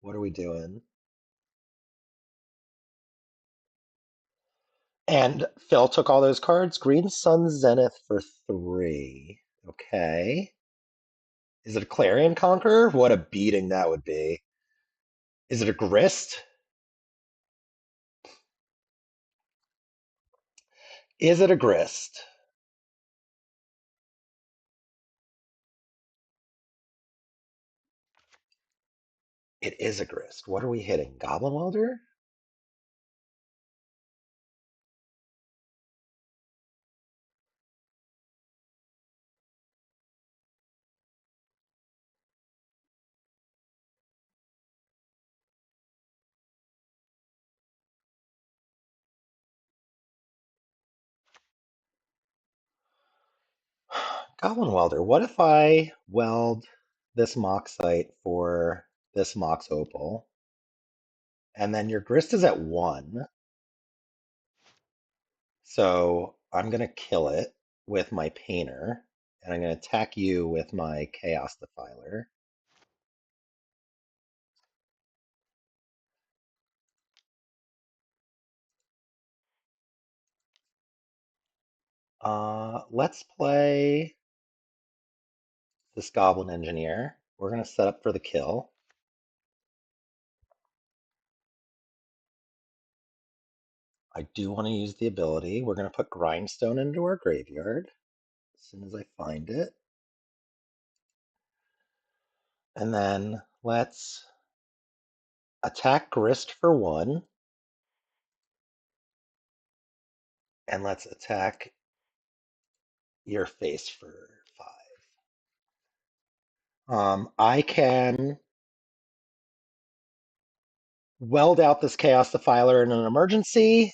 What are we doing? And Phil took all those cards. Green Sun Zenith for 3. Okay. Is it a Clarion Conqueror? What a beating that would be. Is it a Grist? Is it a Grist? It is a Grist. What are we hitting? Goblin Welder? Goblin Welder. What if I weld this Moxite for this Mox Opal? And then your Grist is at 1. So I'm going to kill it with my Painter. And I'm going to attack you with my Chaos Defiler. Let's play this Goblin Engineer. We're going to set up for the kill. I do want to use the ability. We're going to put Grindstone into our graveyard as soon as I find it. And then let's attack Grist for 1. And let's attack your face for 5. I can weld out this Chaos Defiler in an emergency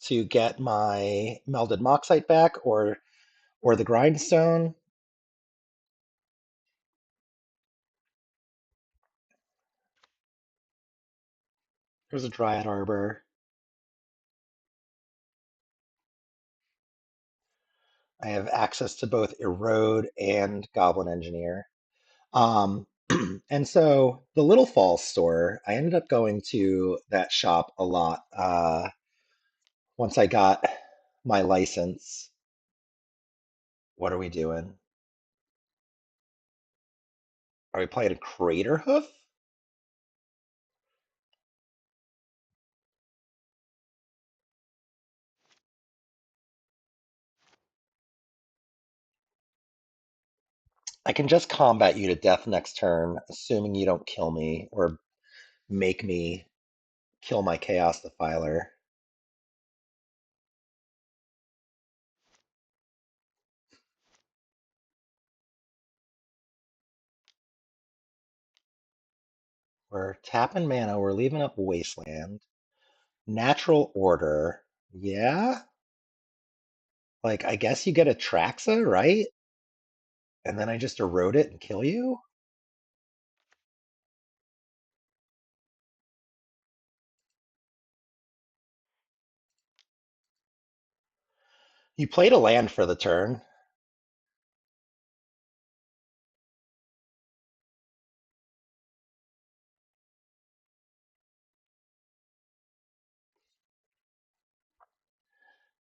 to get my Melded Moxite back, or the Grindstone. There's a Dryad Arbor. I have access to both Erode and Goblin Engineer. Um, and so the Little Falls store, I ended up going to that shop a lot once I got my license. What are we doing? Are we playing a Crater Hoof? I can just combat you to death next turn, assuming you don't kill me or make me kill my Chaos Defiler. We're tapping mana, we're leaving up Wasteland. Natural Order. Yeah? Like, I guess you get a Traxa, right? And then I just erode it and kill you? You played a land for the turn.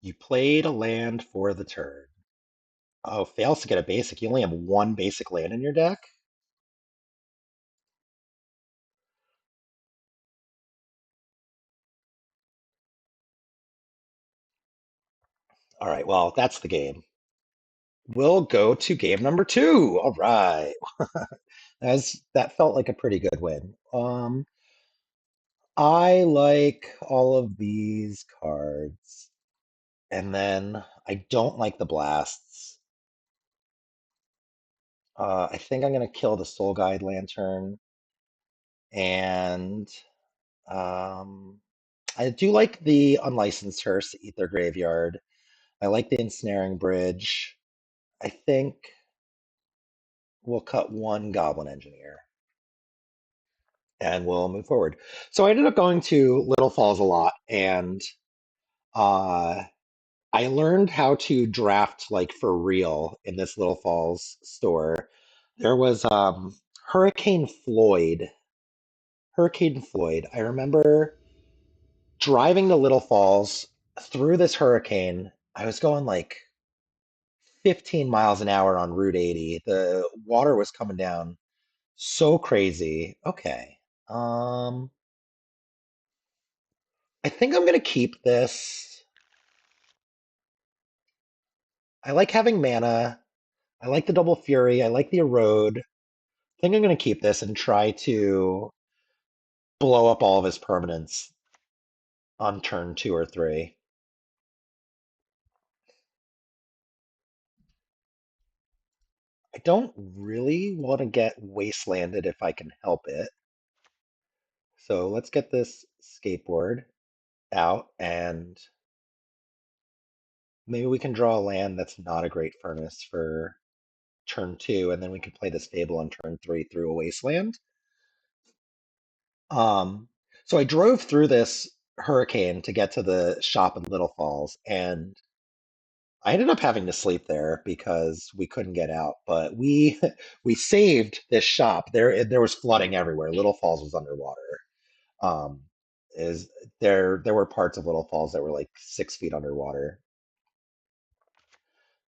You played a land for the turn. Oh, fails to get a basic. You only have one basic land in your deck? All right, well, that's the game. We'll go to game number two. All right. That felt like a pretty good win. I like all of these cards. And then I don't like the blasts. I think I'm going to kill the Soul Guide Lantern. And um, I do like the Unlicensed Hearse to eat their graveyard. I like the Ensnaring Bridge. I think we'll cut one Goblin Engineer and we'll move forward. So I ended up going to Little Falls a lot, and uh, I learned how to draft like for real in this Little Falls store. There was Hurricane Floyd. Hurricane Floyd. I remember driving to Little Falls through this hurricane. I was going like 15 miles an hour on Route 80. The water was coming down so crazy. Okay. Um, I think I'm gonna keep this. I like having mana. I like the Double Fury. I like the Erode. I think I'm gonna keep this and try to blow up all of his permanents on turn two or three. I don't really want to get wastelanded if I can help it. So let's get this skateboard out and maybe we can draw a land that's not a great furnace for turn two, and then we can play this Fable on turn three through a wasteland. Um, so I drove through this hurricane to get to the shop in Little Falls, and I ended up having to sleep there because we couldn't get out. But we we saved this shop. There was flooding everywhere. Little Falls was underwater. Um, is there were parts of Little Falls that were like 6 feet underwater.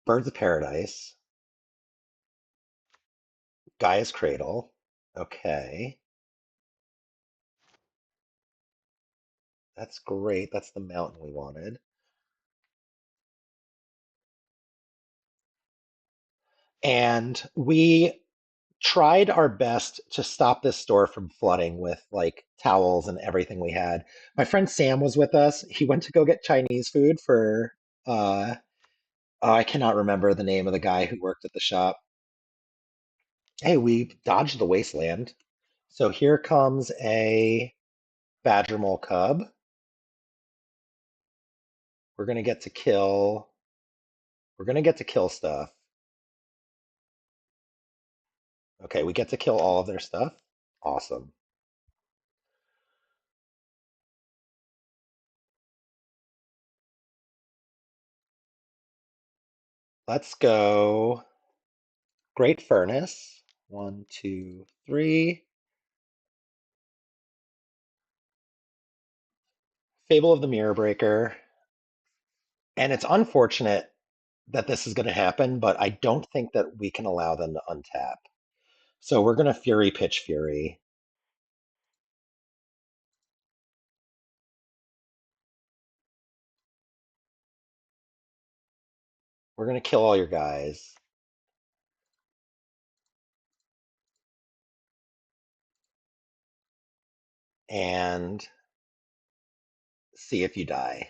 Birds of Paradise, Gaia's Cradle. Okay, that's great. That's the mountain we wanted. And we tried our best to stop this store from flooding with like towels and everything we had. My friend Sam was with us. He went to go get Chinese food for I cannot remember the name of the guy who worked at the shop. Hey, we dodged the wasteland. So here comes a badger mole cub. We're gonna get to kill. We're gonna get to kill stuff. Okay, we get to kill all of their stuff. Awesome. Let's go. Great Furnace. One, two, three. Fable of the Mirror Breaker. And it's unfortunate that this is going to happen, but I don't think that we can allow them to untap. So we're going to Fury Pitch Fury. We're going to kill all your guys and see if you die.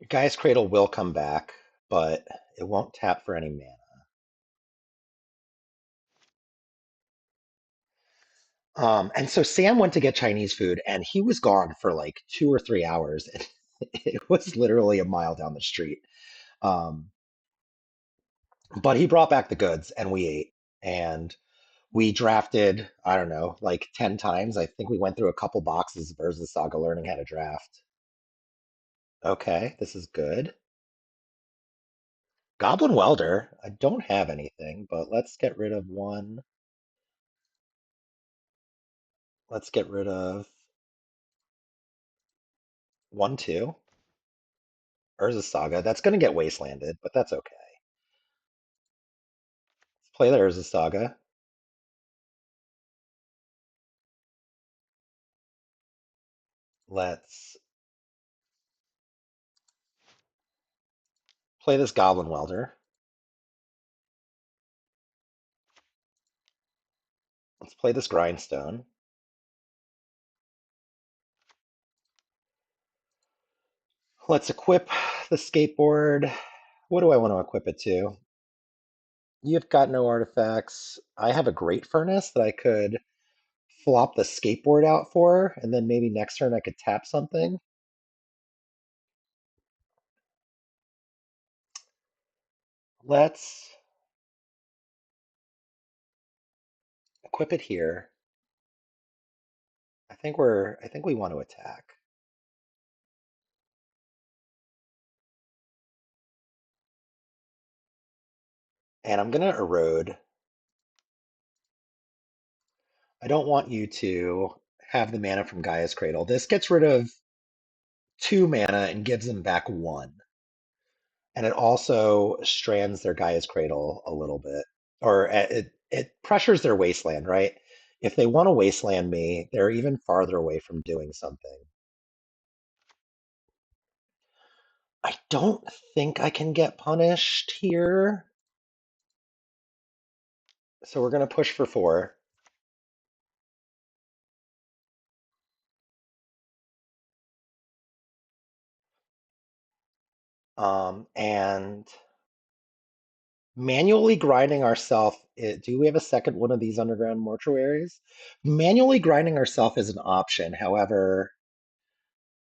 Guy's Cradle will come back, but it won't tap for any mana. And so Sam went to get Chinese food and he was gone for like 2 or 3 hours. It was literally a mile down the street. Um, but he brought back the goods and we ate. And We drafted, I don't know, like 10 times. I think we went through a couple boxes of Urza Saga learning how to draft. Okay, this is good. Goblin Welder. I don't have anything, but let's get rid of one. Let's get rid of 1, 2. Urza Saga. That's going to get wastelanded, but that's okay. Let's play the Urza Saga. Let's play this Goblin Welder. Let's play this Grindstone. Let's equip the skateboard. What do I want to equip it to? You've got no artifacts. I have a Great Furnace that I could flop the skateboard out for, and then maybe next turn I could tap something. Let's equip it here. I think we want to attack. And I'm gonna erode. I don't want you to have the mana from Gaia's Cradle. This gets rid of 2 mana and gives them back 1. And it also strands their Gaia's Cradle a little bit. Or it pressures their wasteland, right? If they want to wasteland me, they're even farther away from doing something. I don't think I can get punished here. So we're going to push for 4. And manually grinding ourselves. Do we have a second one of these underground mortuaries? Manually grinding ourselves is an option. However,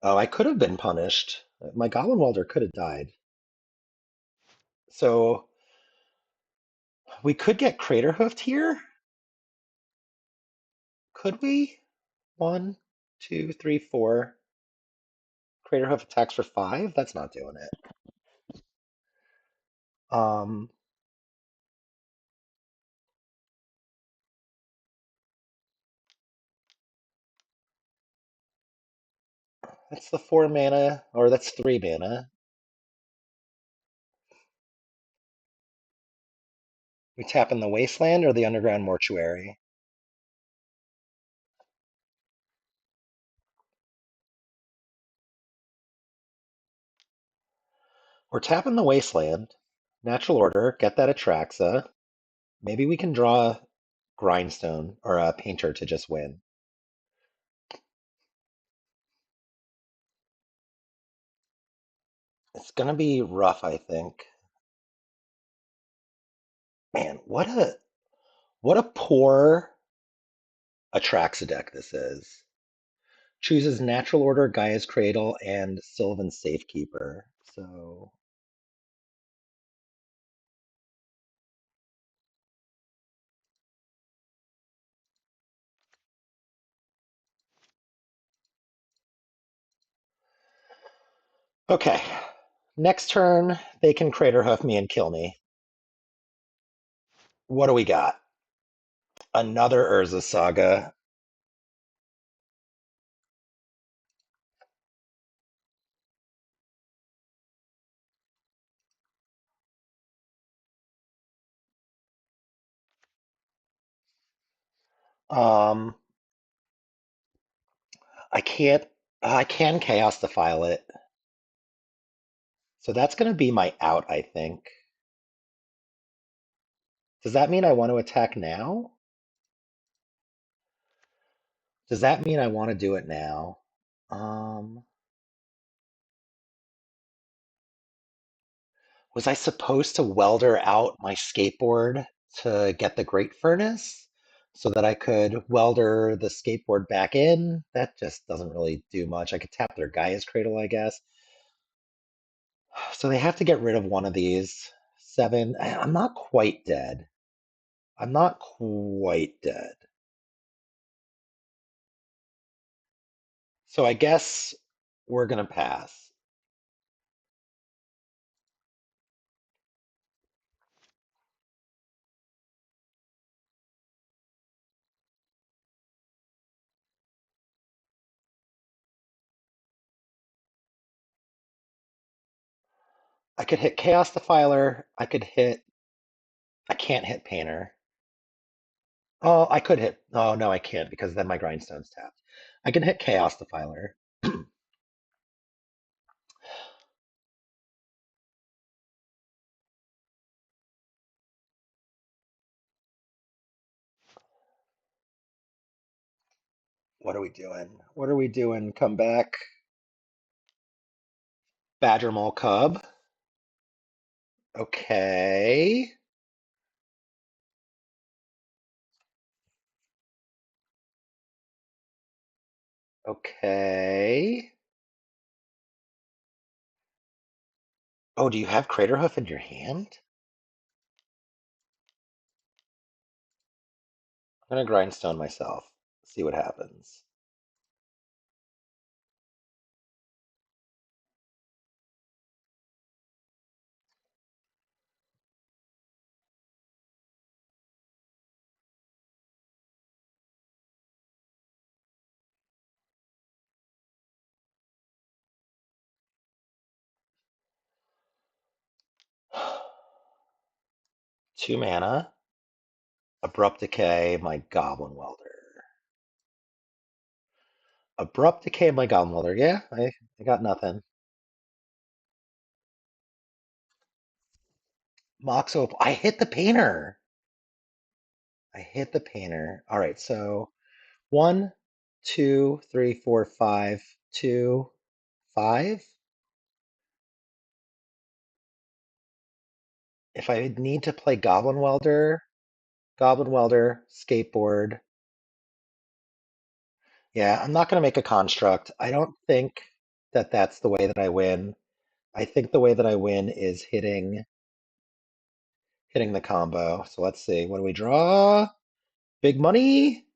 oh, I could have been punished. My Goblin Welder could have died. So we could get Crater Hoofed here. Could we? 1, 2, 3, 4. Crater Hoof attacks for 5. That's not doing it. Um, that's the 4 mana, or that's 3 mana. We tap in the Wasteland or the Underground Mortuary. We're tapping the Wasteland. Natural Order, get that Atraxa. Maybe we can draw Grindstone or a Painter to just win. It's gonna be rough, I think. Man, what a poor Atraxa deck this is. Chooses Natural Order, Gaia's Cradle, and Sylvan Safekeeper. So okay. Next turn, they can Crater Hoof me and kill me. What do we got? Another Urza Saga. Um, I can't. I can Chaos Defile it. So that's going to be my out, I think. Does that mean I want to attack now? Does that mean I want to do it now? Um, was I supposed to welder out my skateboard to get the Great Furnace so that I could welder the skateboard back in? That just doesn't really do much. I could tap their Gaia's Cradle, I guess. So they have to get rid of one of these. 7. I'm not quite dead. I'm not quite dead. So I guess we're gonna pass. I could hit Chaos Defiler. I can't hit Painter. Oh, I could hit. Oh, no, I can't because then my Grindstone's tapped. I can hit Chaos Defiler. What are we doing? What are we doing? Come back. Badger Mole Cub. Okay. Okay. Oh, do you have Craterhoof in your hand? I'm gonna Grindstone myself. See what happens. Two mana. Abrupt Decay, my Goblin Welder. Abrupt Decay, my Goblin Welder. Yeah, I got nothing. Mox Opal. I hit the Painter. I hit the Painter. All right, so 1, 2, 3, 4, 5, 2, 5. If I need to play Goblin Welder, Skateboard. Yeah, I'm not going to make a construct. I don't think that that's the way that I win. I think the way that I win is hitting the combo. So let's see. What do we draw? Big money?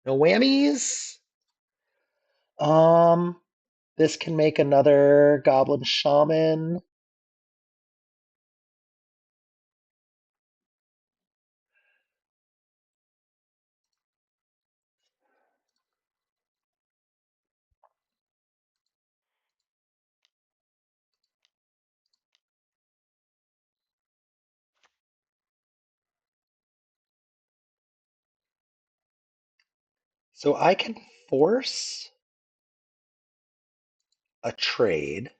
No whammies? Um, this can make another Goblin Shaman. So I can force a trade.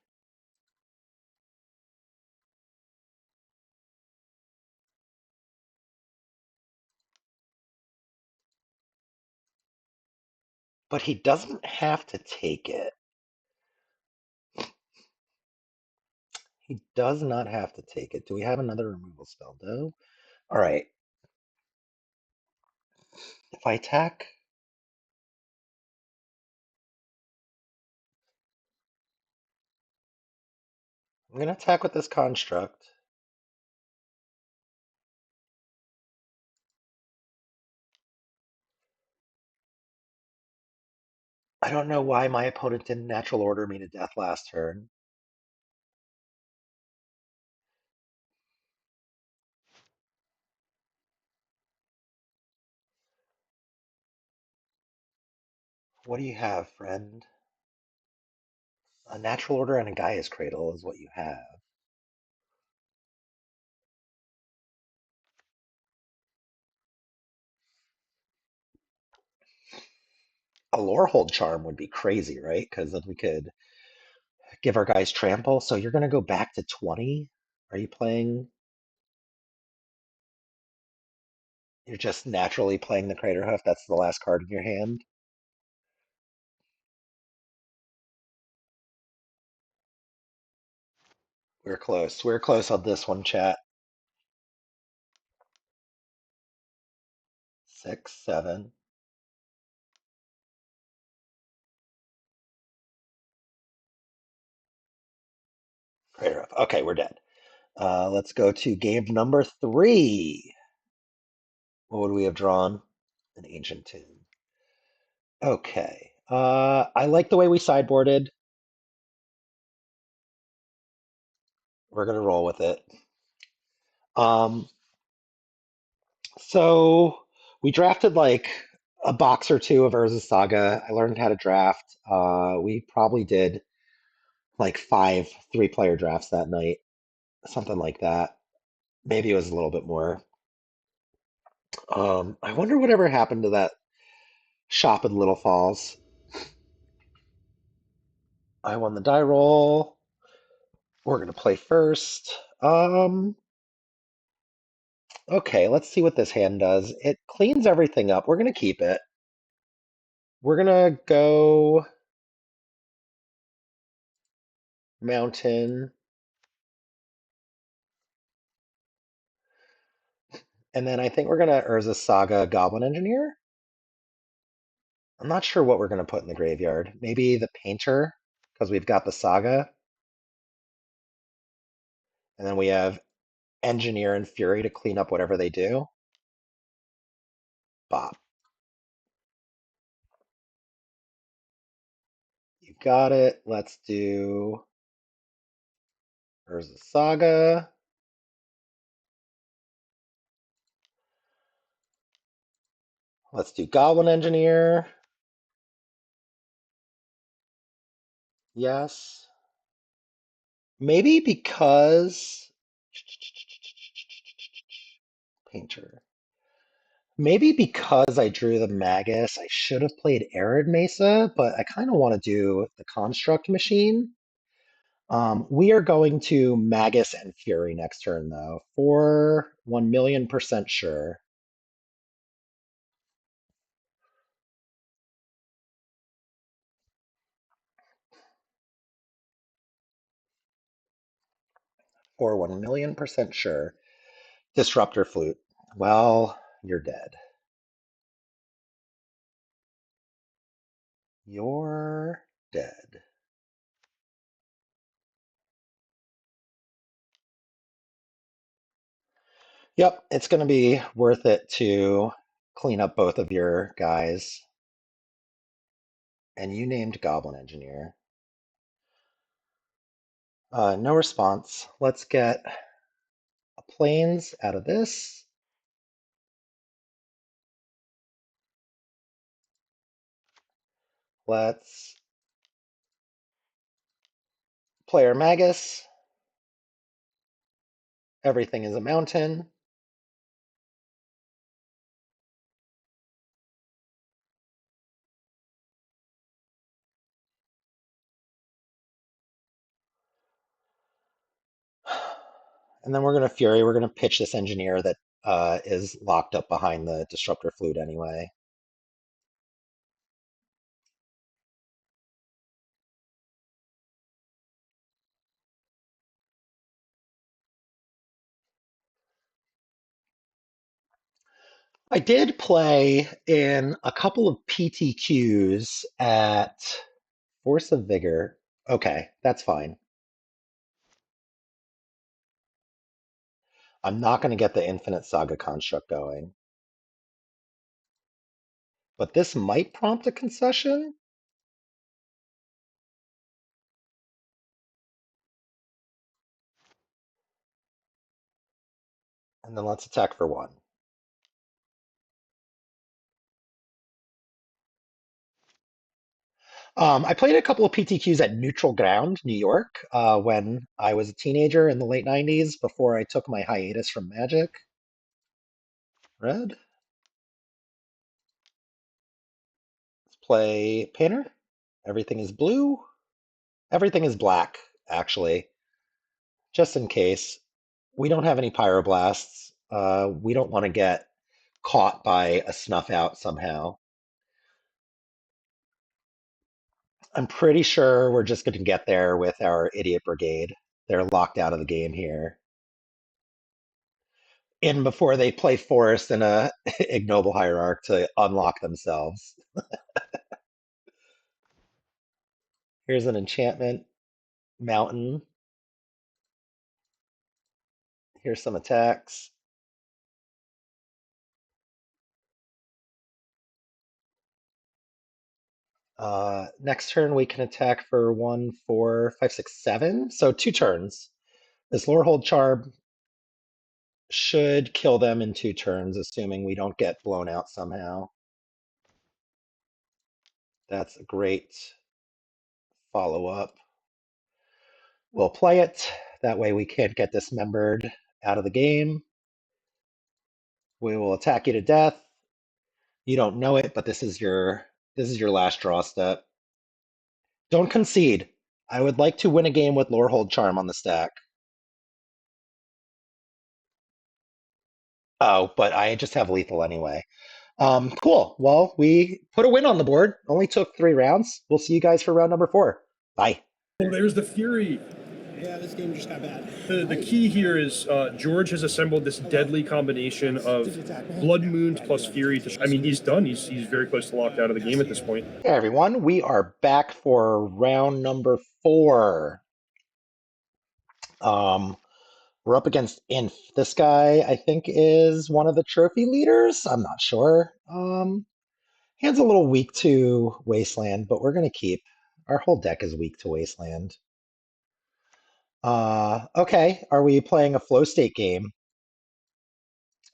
But he doesn't have to take it. He does not have to take it. Do we have another removal spell, though? All right. If I attack, I'm going to attack with this construct. I don't know why my opponent didn't natural order me to death last turn. What do you have, friend? A natural order and a Gaia's Cradle is what you have. A Lorehold Charm would be crazy, right? Because then we could give our guys trample. So you're going to go back to 20? Are you playing? You're just naturally playing the Craterhoof. That's the last card in your hand. We're close. We're close on this one, chat. 6, 7. Craterhoof. Okay, we're dead. Let's go to game number 3. What would we have drawn? An ancient tomb. Okay. I like the way we sideboarded. We're gonna roll with it. Um, so we drafted like a box or two of Urza Saga. I learned how to draft. We probably did like 5 3-player drafts that night, something like that. Maybe it was a little bit more. I wonder whatever happened to that shop in Little Falls. I won the die roll. We're gonna play first. Okay, let's see what this hand does. It cleans everything up. We're gonna keep it. We're gonna go mountain, and then I think we're gonna Urza Saga Goblin Engineer. I'm not sure what we're gonna put in the graveyard. Maybe the Painter, because we've got the Saga, and then we have Engineer and Fury to clean up whatever they do. Bop. You got it. Let's do Urza Saga. Let's do Goblin Engineer. Yes. Maybe because Painter. Maybe because I drew the Magus, I should have played Arid Mesa, but I kind of want to do the Construct Machine. We are going to Magus and Fury next turn, though, for 1,000,000% sure. For 1,000,000% sure. Disruptor Flute. Well, you're dead. You're dead. Yep, it's going to be worth it to clean up both of your guys. And you named Goblin Engineer. No response. Let's get a planes out of this. Let's play our Magus. Everything is a mountain. And then we're going to Fury. We're going to pitch this engineer that is locked up behind the Disruptor Flute anyway. I did play in a couple of PTQs at Force of Vigor. Okay, that's fine. I'm not going to get the Infinite Saga construct going. But this might prompt a concession. And then let's attack for 1. I played a couple of PTQs at Neutral Ground, New York, when I was a teenager in the late 90s before I took my hiatus from Magic. Red. Let's play Painter. Everything is blue. Everything is black, actually, just in case. We don't have any Pyroblasts. We don't want to get caught by a snuff out somehow. I'm pretty sure we're just going to get there with our Idiot Brigade. They're locked out of the game here. In before they play Forest in a ignoble hierarch to unlock themselves. Here's an enchantment mountain. Here's some attacks. Next turn we can attack for 1, 4, 5, 6, 7. So 2 turns. This Lorehold Charm should kill them in 2 turns, assuming we don't get blown out somehow. That's a great follow-up. We'll play it. That way we can't get dismembered out of the game. We will attack you to death. You don't know it, but this is your last draw step. Don't concede. I would like to win a game with Lorehold Charm on the stack. Oh, but I just have lethal anyway. Cool. Well, we put a win on the board. Only took 3 rounds. We'll see you guys for round number 4. Bye. Oh, there's the Fury. Yeah, this game just got bad. The key here is George has assembled this deadly combination of Blood Moon plus Fury. I mean, he's done. He's very close to locked out of the game at this point. Hey everyone, we are back for round number 4. We're up against Inf. This guy, I think, is one of the trophy leaders. I'm not sure. Hand's a little weak to Wasteland, but we're going to keep. Our whole deck is weak to Wasteland. Okay, are we playing a flow state game?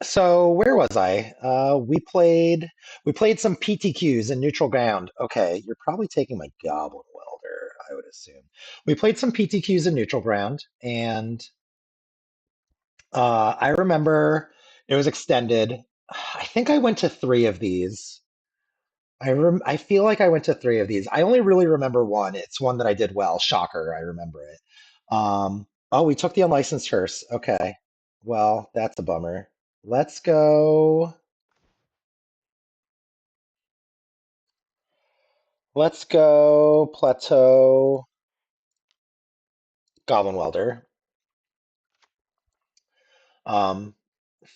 So where was I? We played some PTQs in neutral ground. Okay, you're probably taking my Goblin Welder, I would assume. We played some PTQs in neutral ground, and I remember it was extended. I think I went to 3 of these. I feel like I went to 3 of these. I only really remember one. It's one that I did well. Shocker, I remember it. Oh, we took the unlicensed hearse. Okay. Well, that's a bummer. Let's go. Let's go Plateau Goblin Welder.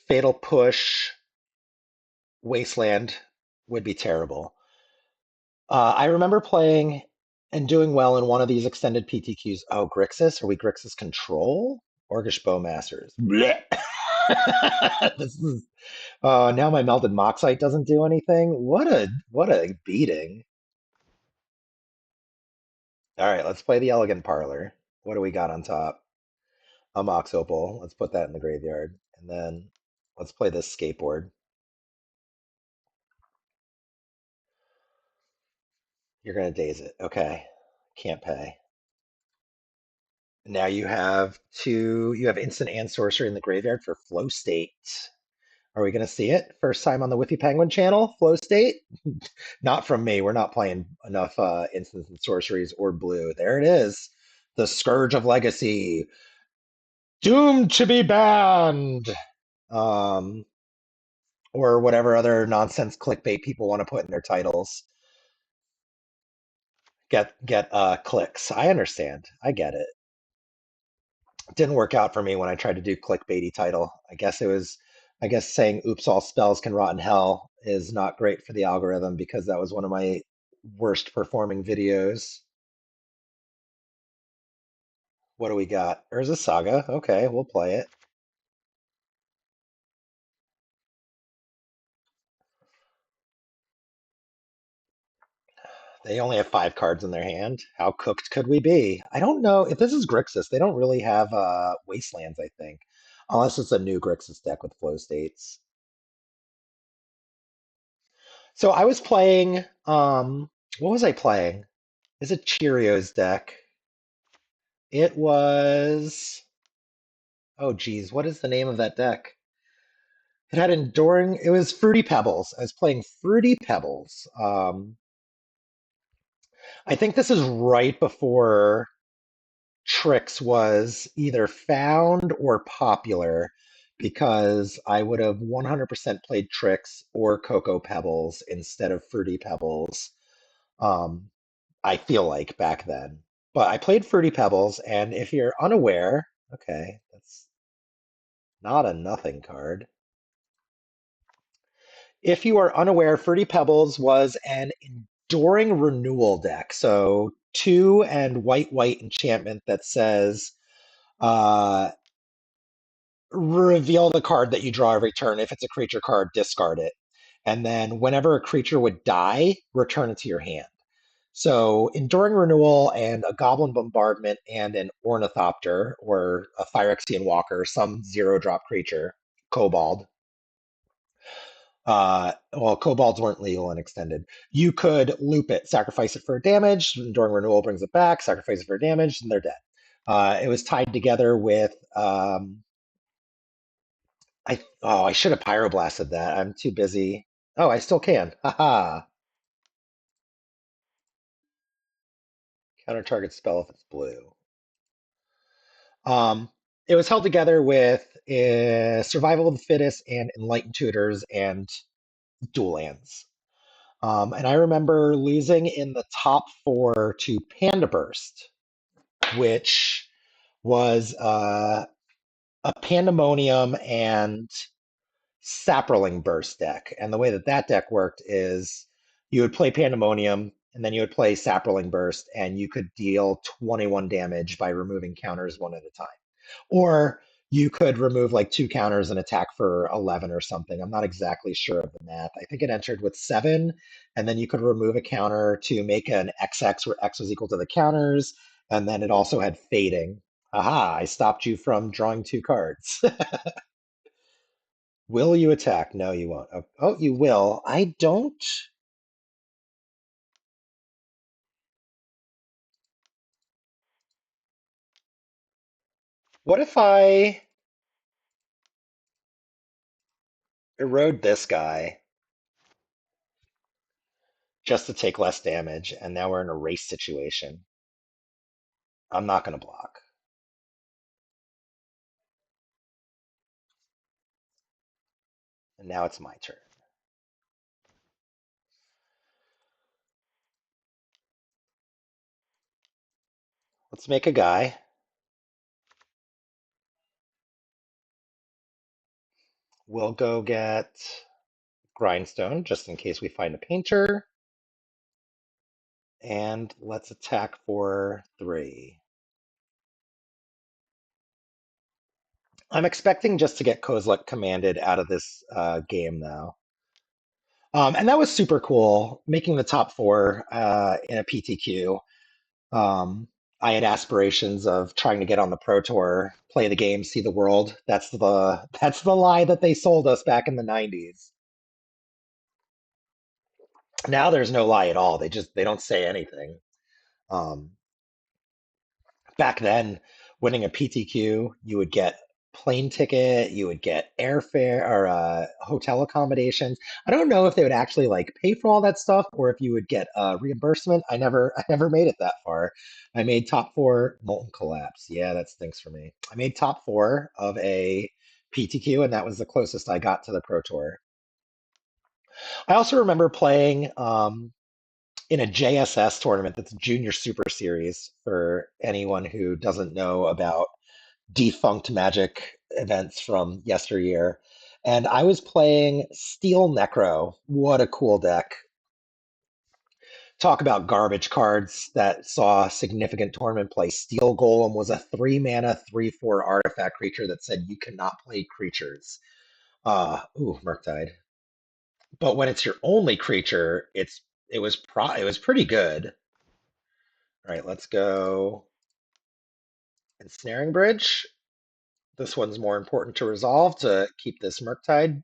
Fatal Push Wasteland would be terrible. I remember playing and doing well in one of these extended PTQs. Oh, Grixis? Are we Grixis Control? Orcish Bowmasters. Blech. This is now my Melted Moxite doesn't do anything. What a beating. All right, let's play the Elegant Parlor. What do we got on top? A Mox Opal. Let's put that in the graveyard. And then let's play this Skateboard. You're going to daze it. Okay. Can't pay. Now you have instant and sorcery in the graveyard for Flow State. Are we going to see it? First time on the Whiffy Penguin channel, Flow State? Not from me. We're not playing enough instants and sorceries or blue. There it is. The Scourge of Legacy. Doomed to be banned. Or whatever other nonsense clickbait people want to put in their titles. Get clicks. I understand. I get it. Didn't work out for me when I tried to do clickbaity title. I guess saying oops all spells can rot in hell is not great for the algorithm because that was one of my worst performing videos. What do we got? Urza Saga. Okay, we'll play it. They only have 5 cards in their hand. How cooked could we be? I don't know. If this is Grixis, they don't really have Wastelands, I think. Unless it's a new Grixis deck with flow states. So I was playing, what was I playing? It's a Cheerios deck. It was, oh geez, what is the name of that deck? It was Fruity Pebbles. I was playing Fruity Pebbles. I think this is right before Tricks was either found or popular because I would have 100% played Tricks or Cocoa Pebbles instead of Fruity Pebbles. I feel like back then. But I played Fruity Pebbles, and if you're unaware, okay, that's not a nothing card. If you are unaware, Fruity Pebbles was an enduring renewal deck. So 2 and white enchantment that says reveal the card that you draw every turn. If it's a creature card, discard it. And then whenever a creature would die, return it to your hand. So Enduring Renewal and a Goblin Bombardment and an Ornithopter, or a Phyrexian Walker, some 0-drop creature, Kobold. Well, Kobolds weren't legal and extended. You could loop it, sacrifice it for damage. Enduring Renewal brings it back, sacrifice it for damage, and they're dead. It was tied together with I should have pyroblasted that. I'm too busy. Oh, I still can. Haha. Counter target spell if it's blue. Um, it was held together with Survival of the Fittest and Enlightened Tutors and Dual Lands. And I remember losing in the top 4 to Panda Burst, which was a Pandemonium and Saproling Burst deck. And the way that that deck worked is you would play Pandemonium, and then you would play Saproling Burst, and you could deal 21 damage by removing counters one at a time. Or you could remove like 2 counters and attack for 11 or something. I'm not exactly sure of the math. I think it entered with 7, and then you could remove a counter to make an XX where X was equal to the counters, and then it also had fading. Aha, I stopped you from drawing 2 cards. Will you attack? No, you won't. Oh, you will. I don't. What if I erode this guy just to take less damage, and now we're in a race situation? I'm not going to block. And now it's my turn. Let's make a guy. We'll go get Grindstone just in case we find a painter. And let's attack for 3. I'm expecting just to get Kozilek commanded out of this game, though. And that was super cool, making the top 4 in a PTQ. Um, I had aspirations of trying to get on the Pro Tour, play the game, see the world. That's the lie that they sold us back in the 90s. Now there's no lie at all. They don't say anything. Um, Back then, winning a PTQ, you would get plane ticket, you would get airfare or hotel accommodations. I don't know if they would actually like pay for all that stuff or if you would get reimbursement. I never made it that far. I made top 4 Molten Collapse. Yeah, that stinks for me. I made top 4 of a PTQ, and that was the closest I got to the Pro Tour. I also remember playing in a JSS tournament that's Junior Super Series for anyone who doesn't know about defunct Magic events from yesteryear. And I was playing Steel Necro. What a cool deck. Talk about garbage cards that saw significant tournament play. Steel Golem was a 3-mana, 3/4 artifact creature that said you cannot play creatures. Murktide. But when it's your only creature, it was pretty good. All right, let's go Ensnaring Bridge. This one's more important to resolve to keep this Murktide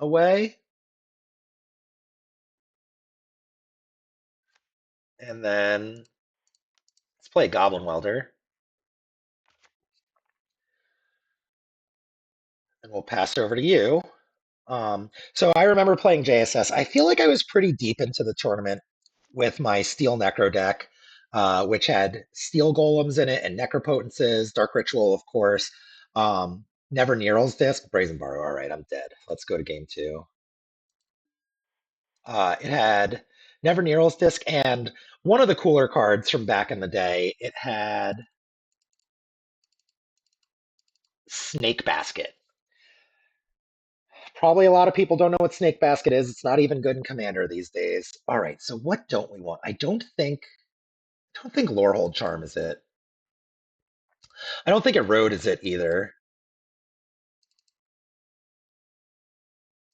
away. And then let's play Goblin Welder. And we'll pass it over to you. So I remember playing JSS. I feel like I was pretty deep into the tournament with my Steel Necro deck, which had Steel Golems in it and Necropotences, Dark Ritual, of course. Never Neural's Disc, Brazen Borrow. All right, I'm dead. Let's go to game 2. It had Never Neural's Disc, and one of the cooler cards from back in the day, it had Snake Basket. Probably a lot of people don't know what Snake Basket is. It's not even good in Commander these days. All right, so what don't we want? I don't think Lorehold Charm is it. I don't think Erode is it either.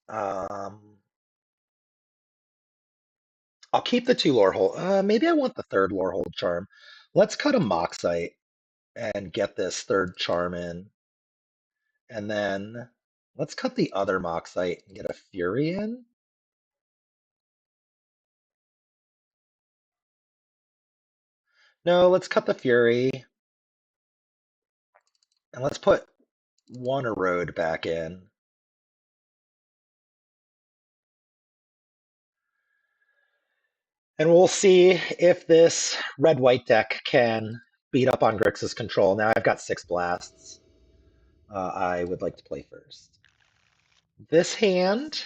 Um, I'll keep the 2 Lorehold. Maybe I want the 3rd Lorehold Charm. Let's cut a Moxite and get this 3rd Charm in. And then let's cut the other Moxite and get a Fury in. No, let's cut the Fury. And let's put 1 Erode back in. And we'll see if this red-white deck can beat up on Grixis Control. Now I've got 6 blasts. I would like to play first. This hand,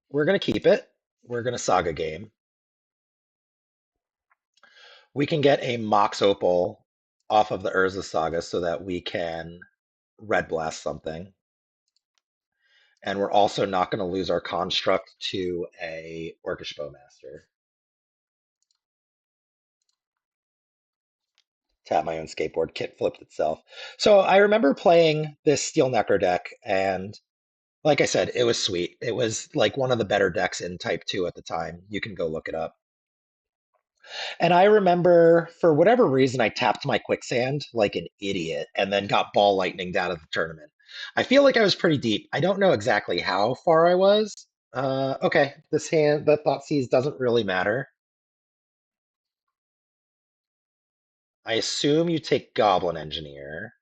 we're going to keep it. We're going to Saga game. We can get a Mox Opal off of the Urza Saga so that we can red blast something. And we're also not going to lose our construct to a Orcish Bowmaster. Tap my own skateboard, kit flipped itself. So I remember playing this Steel Necro deck, and like I said, it was sweet. It was like one of the better decks in Type 2 at the time. You can go look it up. And I remember, for whatever reason, I tapped my Quicksand like an idiot and then got ball lightninged out of the tournament. I feel like I was pretty deep. I don't know exactly how far I was. Okay, this hand, the Thoughtseize doesn't really matter. I assume you take Goblin Engineer,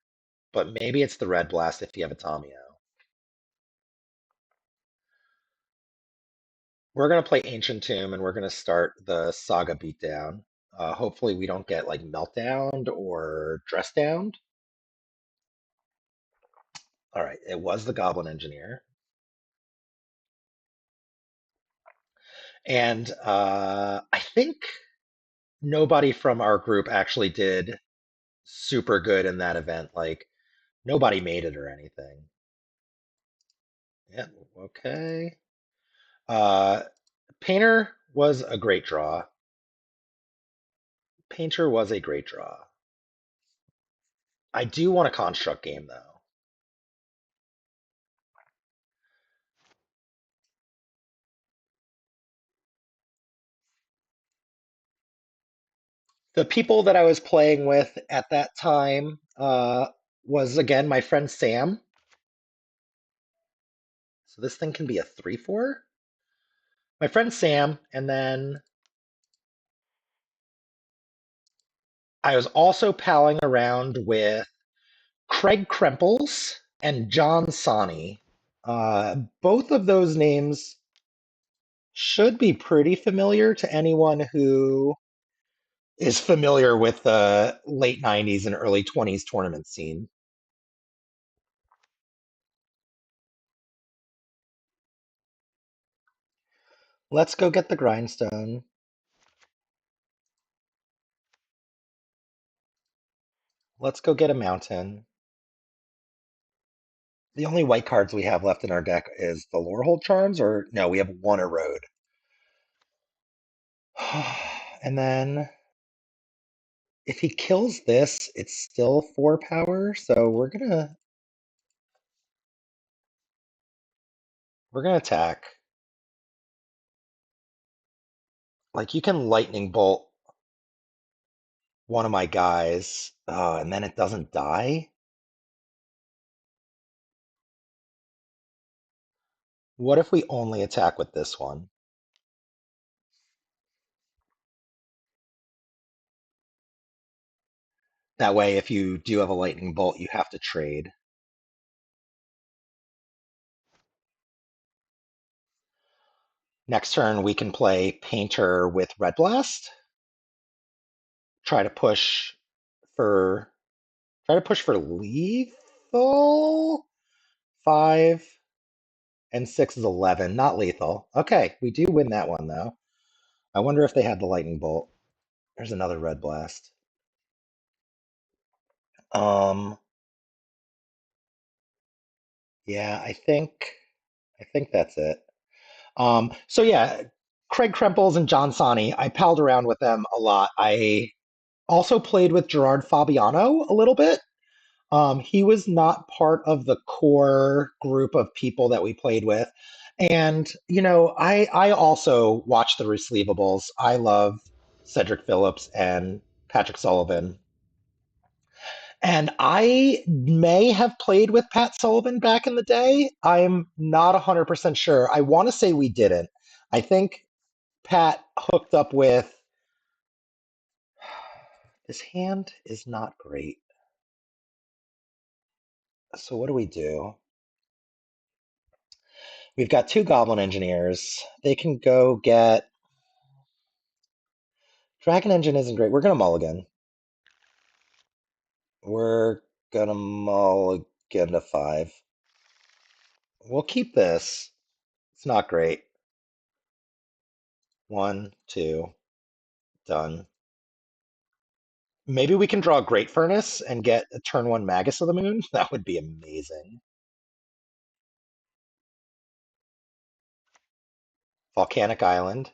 but maybe it's the Red Blast if you have a Tamio. We're going to play Ancient Tomb, and we're going to start the Saga Beatdown. Hopefully we don't get like Meltdowned or Dress Downed. All right, it was the Goblin Engineer. And I think nobody from our group actually did super good in that event. Like, nobody made it or anything. Yeah, okay. Painter was a great draw. Painter was a great draw. I do want a construct game, though. The people that I was playing with at that time was, again, my friend Sam. So this thing can be a 3/4. My friend Sam, and then I was also palling around with Craig Krempels and John Sonny. Both of those names should be pretty familiar to anyone who is familiar with the late 90s and early 20s tournament scene. Let's go get the grindstone. Let's go get a mountain. The only white cards we have left in our deck is the Lorehold Charms, or no, we have 1 Erode. And then if he kills this, it's still 4 power, so we're gonna attack. Like, you can lightning bolt one of my guys, and then it doesn't die. What if we only attack with this one? That way, if you do have a lightning bolt, you have to trade. Next turn, we can play Painter with Red Blast. Try to push for lethal. 5 and 6 is 11. Not lethal. Okay, we do win that one though. I wonder if they had the lightning bolt. There's another Red Blast. Yeah, I think that's it. So yeah, Craig Krempels and John Sonny, I palled around with them a lot. I also played with Gerard Fabiano a little bit. He was not part of the core group of people that we played with. And, I also watch the receivables. I love Cedric Phillips and Patrick Sullivan. And I may have played with Pat Sullivan back in the day. I'm not 100% sure. I want to say we didn't. I think Pat hooked up with. This hand is not great. So what do we do? We've got two Goblin Engineers. They can go get. Dragon Engine isn't great. We're going to mulligan. We're going to mulligan to 5. We'll keep this. It's not great. 1, 2, done. Maybe we can draw a Great Furnace and get a turn 1 Magus of the Moon. That would be amazing. Volcanic Island.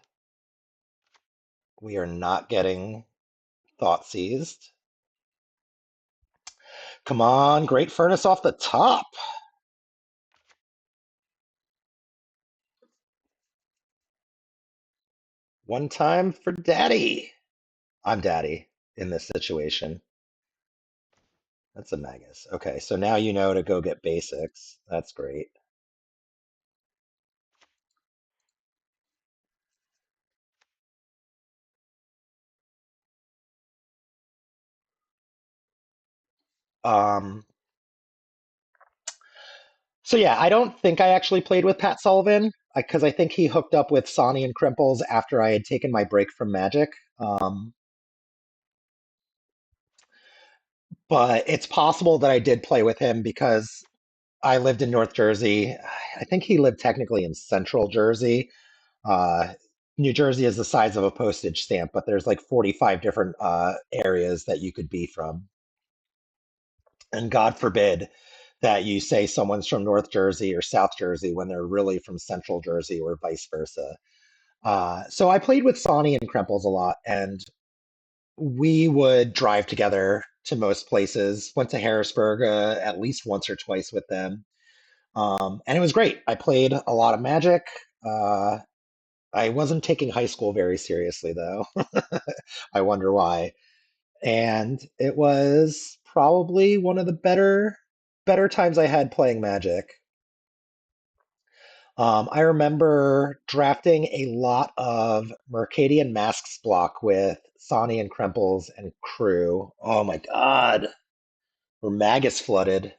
We are not getting Thought Seized. Come on, Great Furnace off the top. One time for Daddy. I'm Daddy in this situation. That's a Magus. Okay, so now you know to go get basics. That's great. Um, so yeah, I don't think I actually played with Pat Sullivan because I think he hooked up with Sonny and Crimples after I had taken my break from Magic. But it's possible that I did play with him because I lived in North Jersey. I think he lived technically in Central Jersey. Uh, New Jersey is the size of a postage stamp, but there's like 45 different areas that you could be from. And God forbid that you say someone's from North Jersey or South Jersey when they're really from Central Jersey or vice versa. So I played with Sonny and Krempels a lot, and we would drive together to most places. Went to Harrisburg at least once or twice with them, and it was great. I played a lot of Magic. Uh, I wasn't taking high school very seriously, though. I wonder why. And it was probably one of the better times I had playing Magic. I remember drafting a lot of Mercadian Masks block with Sonny and Krempels and crew. Oh my God. We're Magus flooded.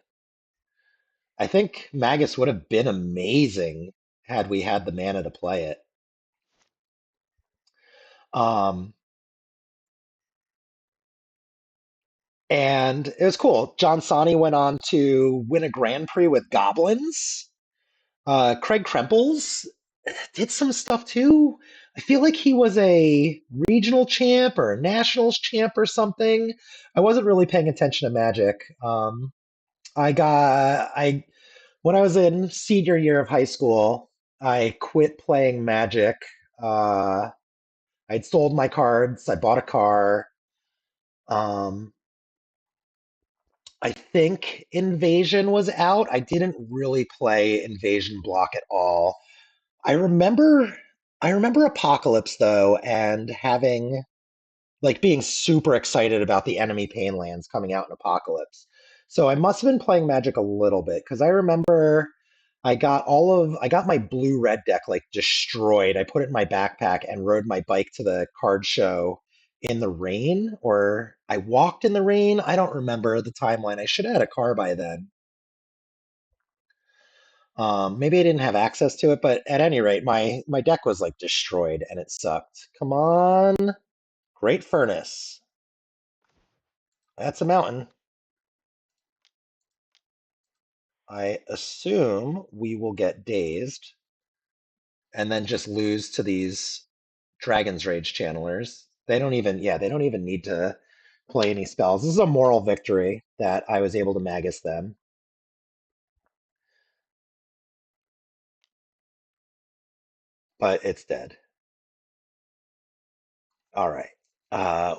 I think Magus would have been amazing had we had the mana to play it. Um, and it was cool. John Sonny went on to win a Grand Prix with Goblins. Craig Krempels did some stuff too. I feel like he was a regional champ or a nationals champ or something. I wasn't really paying attention to Magic. I when I was in senior year of high school, I quit playing Magic. Uh, I'd sold my cards. I bought a car. Um, I think Invasion was out. I didn't really play Invasion block at all. I remember I remember Apocalypse though and having like being super excited about the enemy Painlands coming out in Apocalypse. So I must have been playing Magic a little bit because I remember I got my blue red deck like destroyed. I put it in my backpack and rode my bike to the card show in the rain, or I walked in the rain. I don't remember the timeline. I should have had a car by then. Maybe I didn't have access to it, but at any rate, my deck was like destroyed and it sucked. Come on, Great Furnace. That's a mountain. I assume we will get dazed and then just lose to these Dragon's Rage channelers. They don't even need to play any spells. This is a moral victory that I was able to Magus them, but it's dead. All right.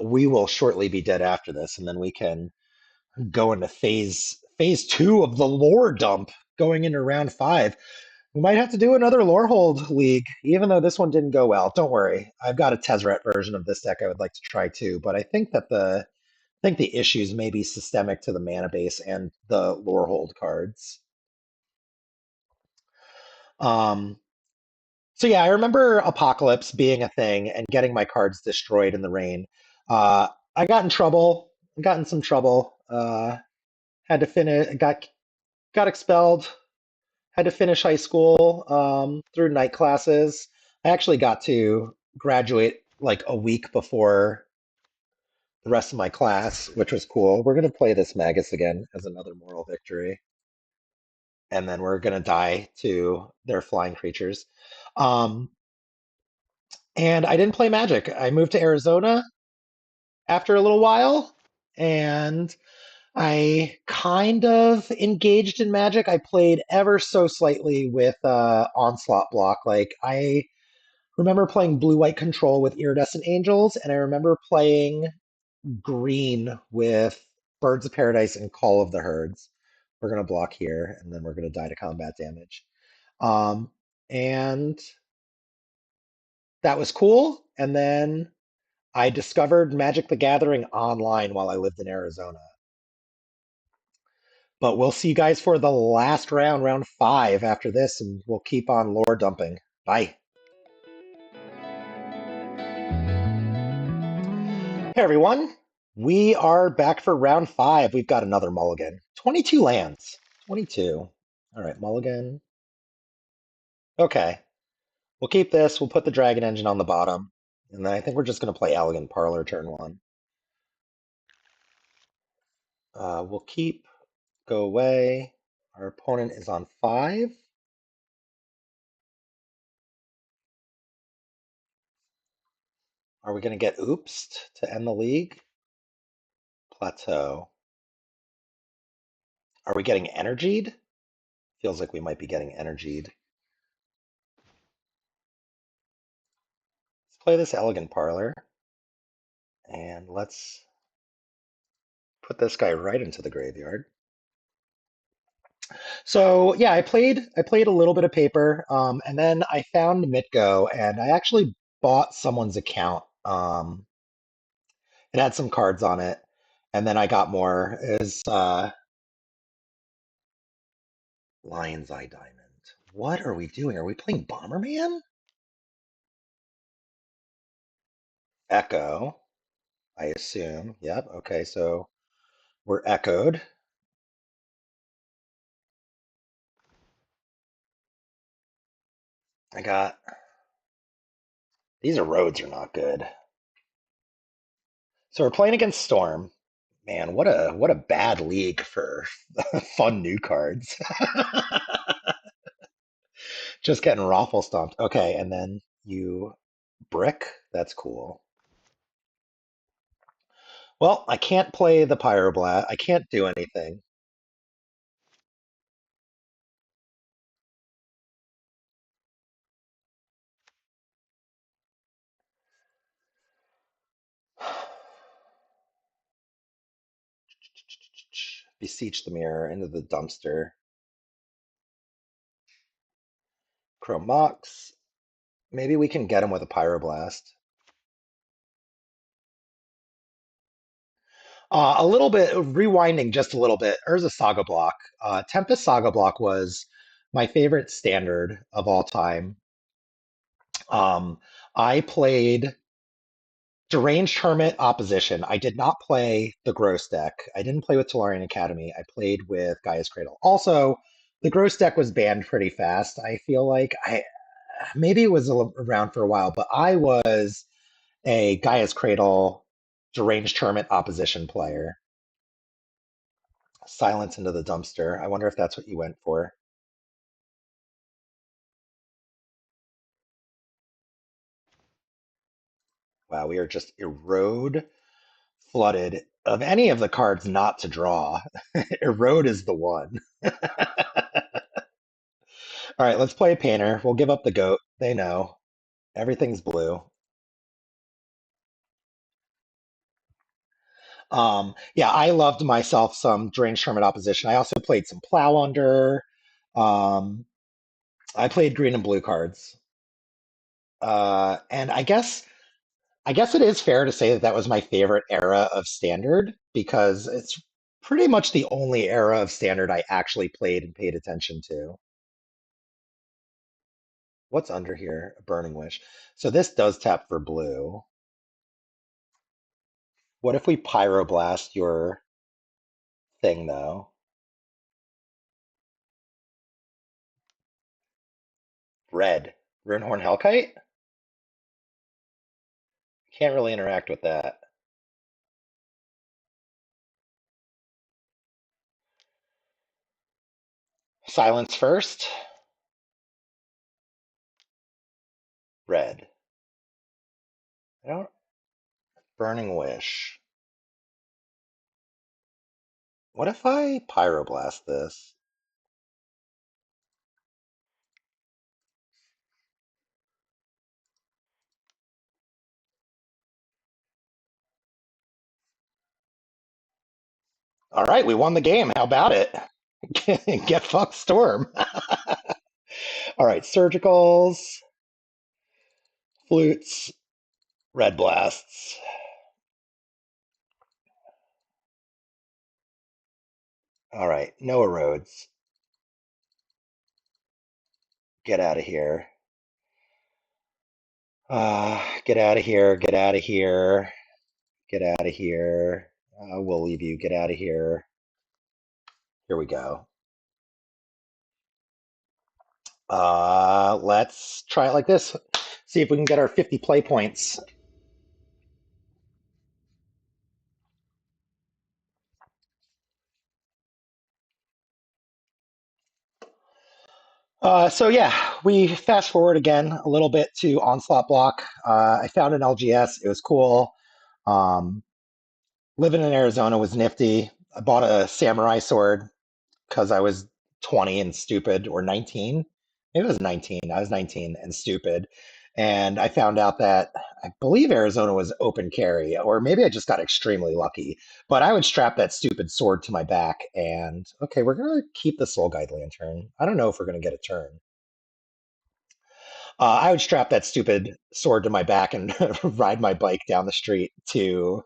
We will shortly be dead after this, and then we can go into phase two of the lore dump, going into round 5. We might have to do another Lorehold League, even though this one didn't go well. Don't worry. I've got a Tezzeret version of this deck I would like to try too, but I think that the issues may be systemic to the mana base and the Lorehold cards. So yeah, I remember Apocalypse being a thing and getting my cards destroyed in the rain. I got in trouble. Got in some trouble. Had to finish. Got expelled. Had to finish high school through night classes. I actually got to graduate like a week before the rest of my class, which was cool. We're gonna play this Magus again as another moral victory, and then we're gonna die to their flying creatures. Um, and I didn't play Magic. I moved to Arizona after a little while, and I kind of engaged in Magic. I played ever so slightly with Onslaught block. Like I remember playing Blue-White Control with Iridescent Angels, and I remember playing green with Birds of Paradise and Call of the Herds. We're gonna block here, and then we're gonna die to combat damage. And that was cool. And then I discovered Magic the Gathering online while I lived in Arizona. But we'll see you guys for the last round, round 5 after this, and we'll keep on lore dumping. Bye. Hey everyone, we are back for round 5. We've got another mulligan. 22 lands. 22. All right, mulligan. Okay, we'll keep this. We'll put the Dragon Engine on the bottom. And then I think we're just going to play Elegant Parlor turn 1. We'll keep, go away. Our opponent is on 5. Are we going to get oopsed to end the league? Plateau. Are we getting energied? Feels like we might be getting energied. Let's play this Elegant Parlor. And let's put this guy right into the graveyard. So yeah, I played a little bit of paper, and then I found Mitgo, and I actually bought someone's account. It had some cards on it, and then I got more. Is Lion's Eye Diamond. What are we doing? Are we playing Bomberman? Echo, I assume. Yep. Okay, so we're echoed. I got these erodes are not good. So we're playing against Storm. Man, what a bad league for fun new cards. Just getting raffle stomped. Okay, and then you brick. That's cool. Well, I can't play the Pyroblast. I can't do anything. Beseech the mirror into the dumpster. Chrome Mox. Maybe we can get him with a Pyroblast. A little bit, rewinding just a little bit. Urza Saga Block. Tempest Saga Block was my favorite standard of all time. I played Deranged Hermit Opposition. I did not play the Gross deck. I didn't play with Tolarian Academy. I played with Gaia's Cradle. Also, the Gross deck was banned pretty fast. I feel like maybe it was around for a while, but I was a Gaia's Cradle Deranged Hermit Opposition player. Silence into the dumpster. I wonder if that's what you went for. Wow, we are just erode flooded. Of any of the cards not to draw, erode is the one. All right, let's play a painter. We'll give up the goat. They know. Everything's blue. Yeah, I loved myself some Deranged Hermit Opposition. I also played some Plow Under. Um, I played green and blue cards. And I guess it is fair to say that that was my favorite era of Standard because it's pretty much the only era of Standard I actually played and paid attention to. What's under here? A Burning Wish. So this does tap for blue. What if we Pyroblast your thing, though? Red. Runehorn Hellkite? Can't really interact with that. Silence first. Red. I don't. Burning Wish. What if I Pyroblast this? All right, we won the game. How about it? Get fucked, Storm. All right, surgicals, flutes, red blasts. All right, no erodes. Get out of here. Get out of here. Get out of here. Get out of here. We'll leave you. Get out of here. Here we go. Let's try it like this. See if we can get our 50 play points. So yeah, we fast forward again a little bit to Onslaught Block. I found an LGS. It was cool. Um, Living in Arizona was nifty. I bought a samurai sword because I was 20 and stupid, or 19. Maybe it was 19. I was 19 and stupid. And I found out that I believe Arizona was open carry, or maybe I just got extremely lucky. But I would strap that stupid sword to my back and, okay, we're going to keep the Soul Guide Lantern. I don't know if we're going to get a turn. I would strap that stupid sword to my back and ride my bike down the street to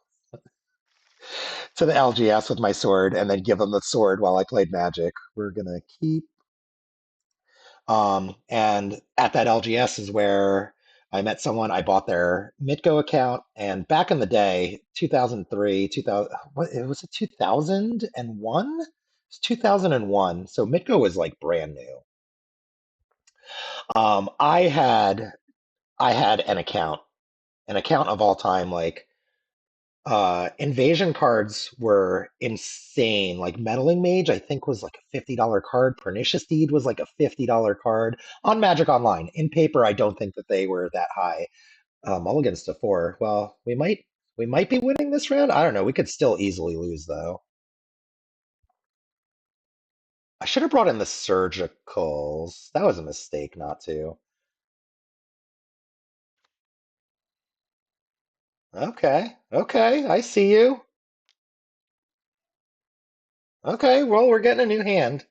the LGS with my sword and then give them the sword while I played Magic. We're gonna keep. And at that LGS is where I met someone. I bought their Mitgo account, and back in the day, 2003, 2000, what it was it 2001? It's 2001. So Mitgo was like brand new. Um, I had I had an account of all time like invasion cards were insane. Like Meddling Mage, I think was like a $50 card. Pernicious Deed was like a $50 card on Magic Online. In paper, I don't think that they were that high. Mulligan's to 4. Well, we might be winning this round. I don't know. We could still easily lose though. I should have brought in the surgicals. That was a mistake not to. Okay, okay, I see you. Okay, well, we're getting a new hand.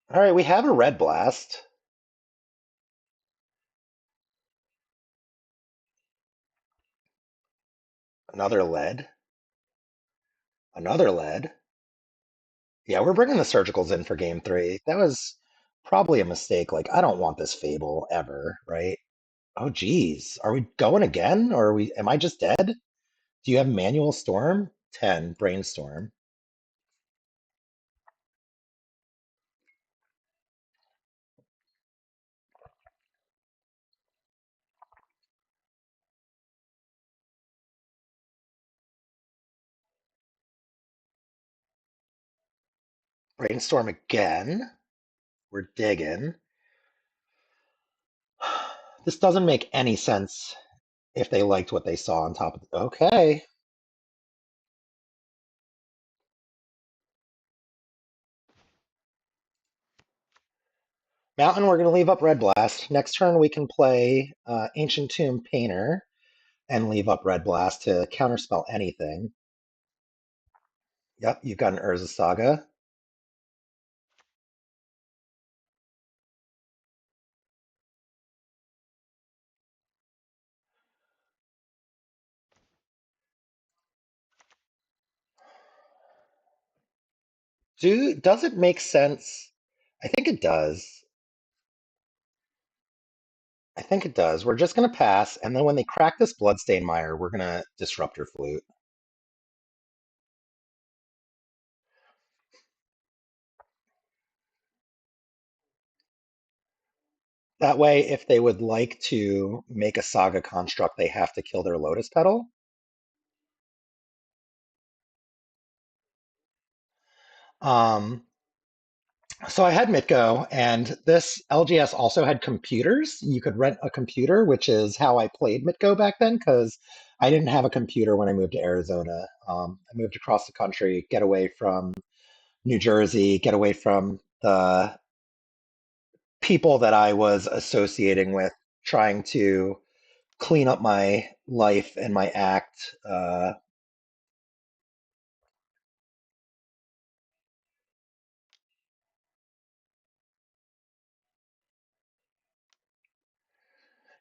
All right, we have a red blast. Another lead. Another lead. Yeah, we're bringing the surgicals in for game 3. That was probably a mistake. Like, I don't want this Fable ever, right? Oh, geez. Are we going again? Or am I just dead? Do you have Manual Storm? 10, Brainstorm. Brainstorm again. We're digging. This doesn't make any sense if they liked what they saw on top of it. Okay. Mountain, we're going to leave up Red Blast. Next turn, we can play Ancient Tomb Painter. and leave up Red Blast to counterspell anything. Yep, you've got an Urza Saga. Does it make sense? I think it does. I think it does. We're just going to pass, and then when they crack this Bloodstain Mire, we're going to Disruptor Flute. That way, if they would like to make a Saga construct, they have to kill their Lotus Petal. So I had Mitgo, and this LGS also had computers. You could rent a computer, which is how I played Mitgo back then, because I didn't have a computer when I moved to Arizona. I moved across the country, get away from New Jersey, get away from the people that I was associating with, trying to clean up my life and my act.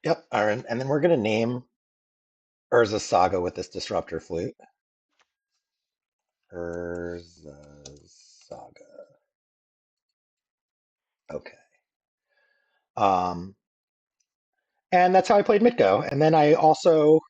Yep, Aaron. And then we're going to name Urza Saga with this Disruptor Flute. Urza Saga. Okay. Um, and that's how I played Mitgo. And then I also,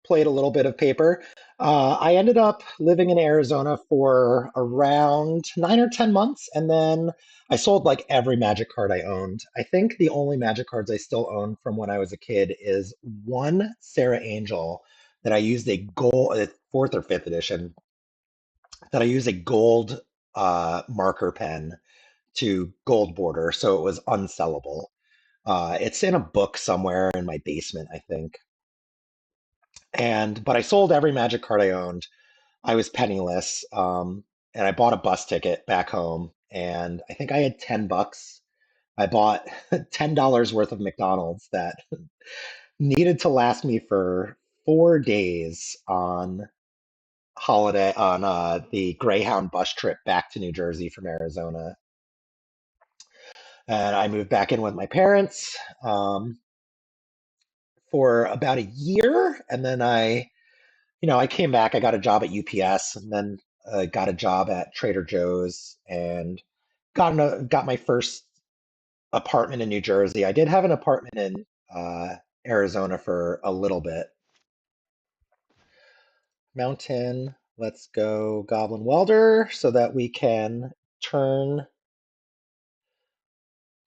played a little bit of paper. I ended up living in Arizona for around 9 or 10 months, and then I sold like every Magic card I owned. I think the only Magic cards I still own from when I was a kid is one Sarah Angel that I used a gold, fourth or fifth edition, that I used a gold marker pen to gold border, so it was unsellable. It's in a book somewhere in my basement, I think. But I sold every Magic card I owned. I was penniless, and I bought a bus ticket back home. And I think I had $10. I bought $10 worth of McDonald's that needed to last me for 4 days on holiday on the Greyhound bus trip back to New Jersey from Arizona. And I moved back in with my parents. For about a year, and then I came back. I got a job at UPS, and then got a job at Trader Joe's, and got my first apartment in New Jersey. I did have an apartment in Arizona for a little bit. Mountain. Let's go Goblin Welder so that we can turn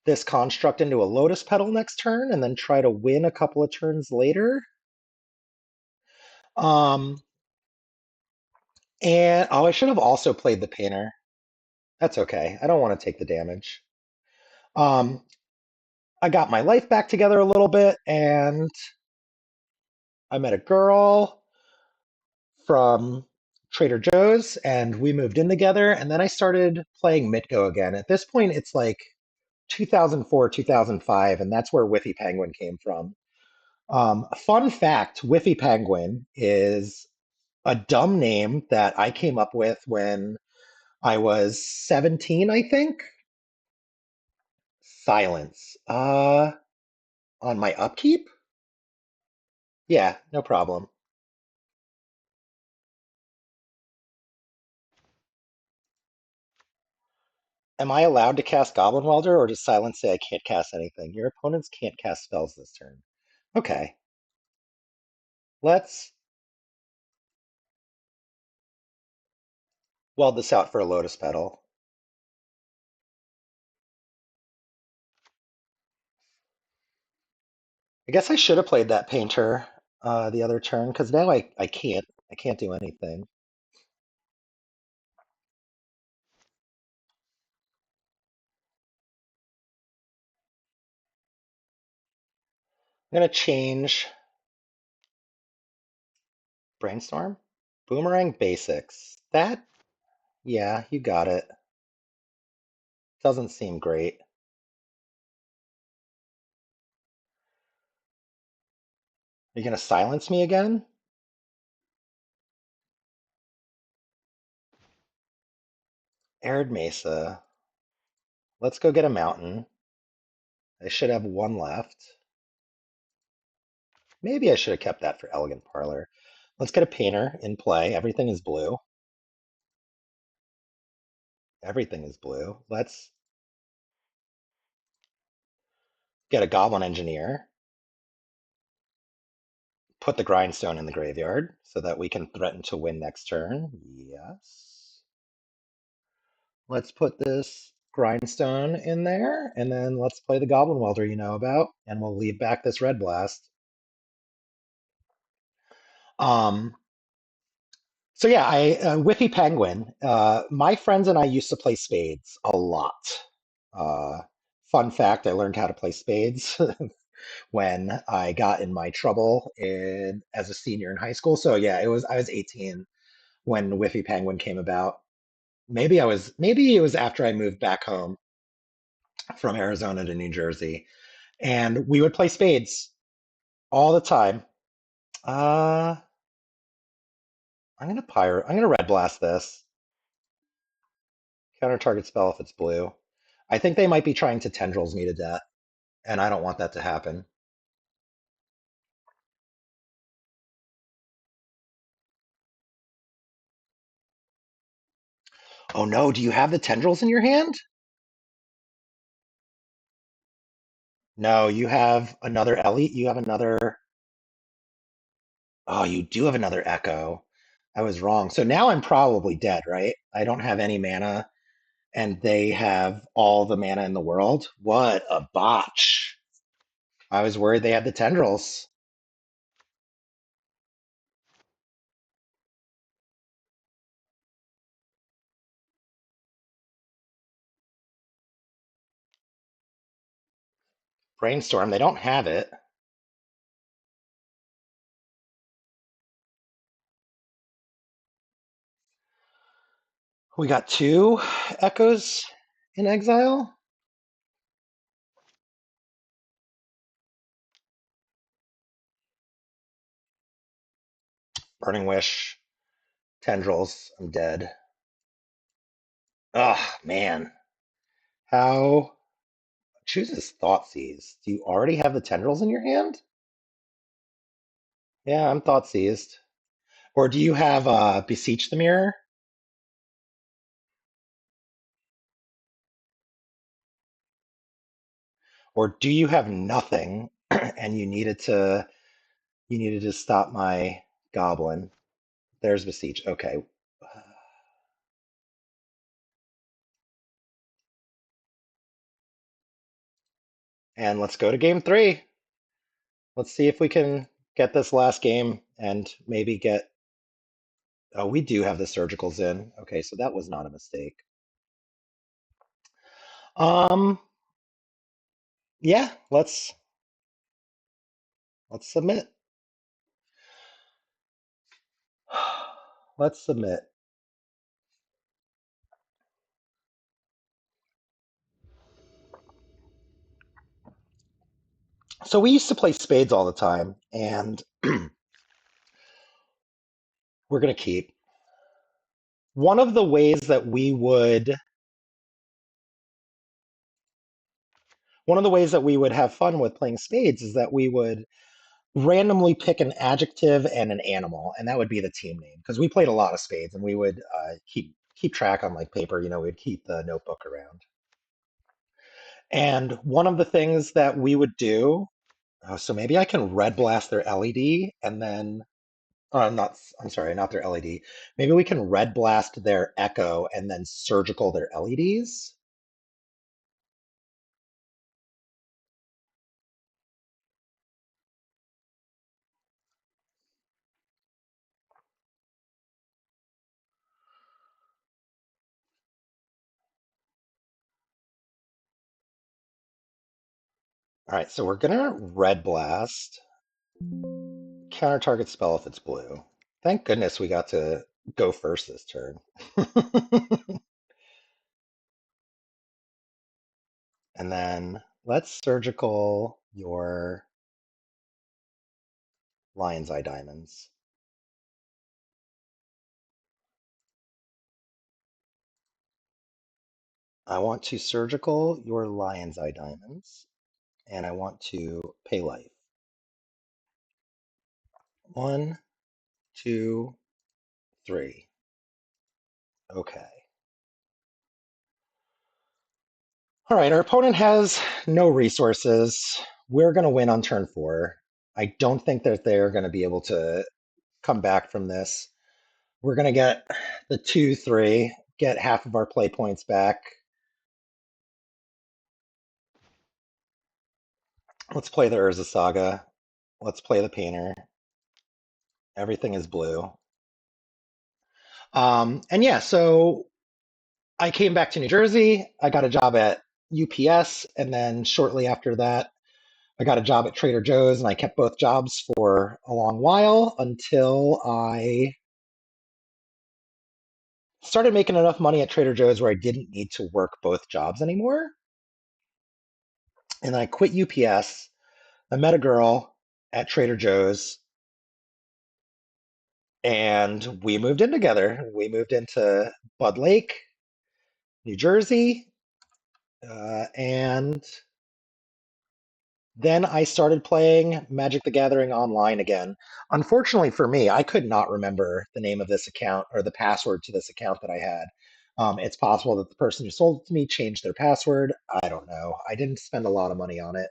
this construct into a Lotus Petal next turn, and then try to win a couple of turns later. Um, And I should have also played the painter. That's okay. I don't want to take the damage. Um, I got my life back together a little bit, and I met a girl from Trader Joe's, and we moved in together. And then I started playing Mitgo again. At this point, it's like 2004, 2005, and that's where Whiffy Penguin came from. Fun fact, Whiffy Penguin is a dumb name that I came up with when I was 17, I think. Silence. On my upkeep? Yeah, no problem. Am I allowed to cast Goblin Welder, or does Silence say I can't cast anything? Your opponents can't cast spells this turn. Okay, let's weld this out for a Lotus Petal. I guess I should have played that Painter the other turn, because now I can't do anything. I'm gonna change Brainstorm. Boomerang Basics. That, yeah, you got it. Doesn't seem great. Are you gonna silence me again? Arid Mesa. Let's go get a mountain. I should have one left. Maybe I should have kept that for Elegant Parlor. Let's get a painter in play. Everything is blue. Everything is blue. Let's get a Goblin Engineer. Put the Grindstone in the graveyard so that we can threaten to win next turn. Yes. Let's put this Grindstone in there, and then let's play the Goblin Welder you know about, and we'll leave back this Red Blast. Um, so yeah, Whiffy Penguin. My friends and I used to play spades a lot. Uh, Fun fact: I learned how to play spades when I got in my trouble as a senior in high school. So yeah, I was 18 when Whiffy Penguin came about. Maybe it was after I moved back home from Arizona to New Jersey, and we would play spades all the time. Uh, I'm gonna red blast this. Counter target spell if it's blue. I think they might be trying to tendrils me to death, and I don't want that to happen. Oh no, do you have the tendrils in your hand? No, you have another Ellie. You have another. Oh, you do have another Echo. I was wrong. So now I'm probably dead, right? I don't have any mana, and they have all the mana in the world. What a botch. I was worried they had the tendrils. Brainstorm, they don't have it. We got two Echoes in exile. Burning Wish, tendrils, I'm dead. Oh, man. How chooses Thoughtseize? Do you already have the tendrils in your hand? Yeah, I'm Thoughtseized. Or do you have Beseech the Mirror? Or do you have nothing and you needed to stop my goblin? There's Beseech. Okay. And let's go to game 3. Let's see if we can get this last game and maybe get. Oh, we do have the surgicals in. Okay, so that was not a mistake. Um, yeah, let's submit. Let's submit. So we used to play spades all the time, and we're gonna keep. One of the ways that we would one of the ways that we would have fun with playing spades is that we would randomly pick an adjective and an animal, and that would be the team name. Because we played a lot of spades, and we would keep track on like paper. You know, we'd keep the notebook around. And one of the things that we would do, so maybe I can red blast their LED, and then not. I'm sorry, not their LED. Maybe we can red blast their Echo and then surgical their LEDs. All right, so we're gonna red blast. Counter target spell if it's blue. Thank goodness we got to go first this turn. And then let's surgical your Lion's Eye Diamonds. I want to surgical your Lion's Eye Diamonds, and I want to pay life. 1, 2, 3. Okay. All right, our opponent has no resources. We're going to win on turn 4. I don't think that they're going to be able to come back from this. We're going to get the 2, 3, get half of our play points back. Let's play the Urza Saga. Let's play the Painter. Everything is blue. And yeah, so I came back to New Jersey. I got a job at UPS, and then shortly after that, I got a job at Trader Joe's, and I kept both jobs for a long while until I started making enough money at Trader Joe's where I didn't need to work both jobs anymore. And I quit UPS. I met a girl at Trader Joe's, and we moved in together. We moved into Bud Lake, New Jersey, and then I started playing Magic the Gathering online again. Unfortunately for me, I could not remember the name of this account or the password to this account that I had. It's possible that the person who sold it to me changed their password. I don't know. I didn't spend a lot of money on it.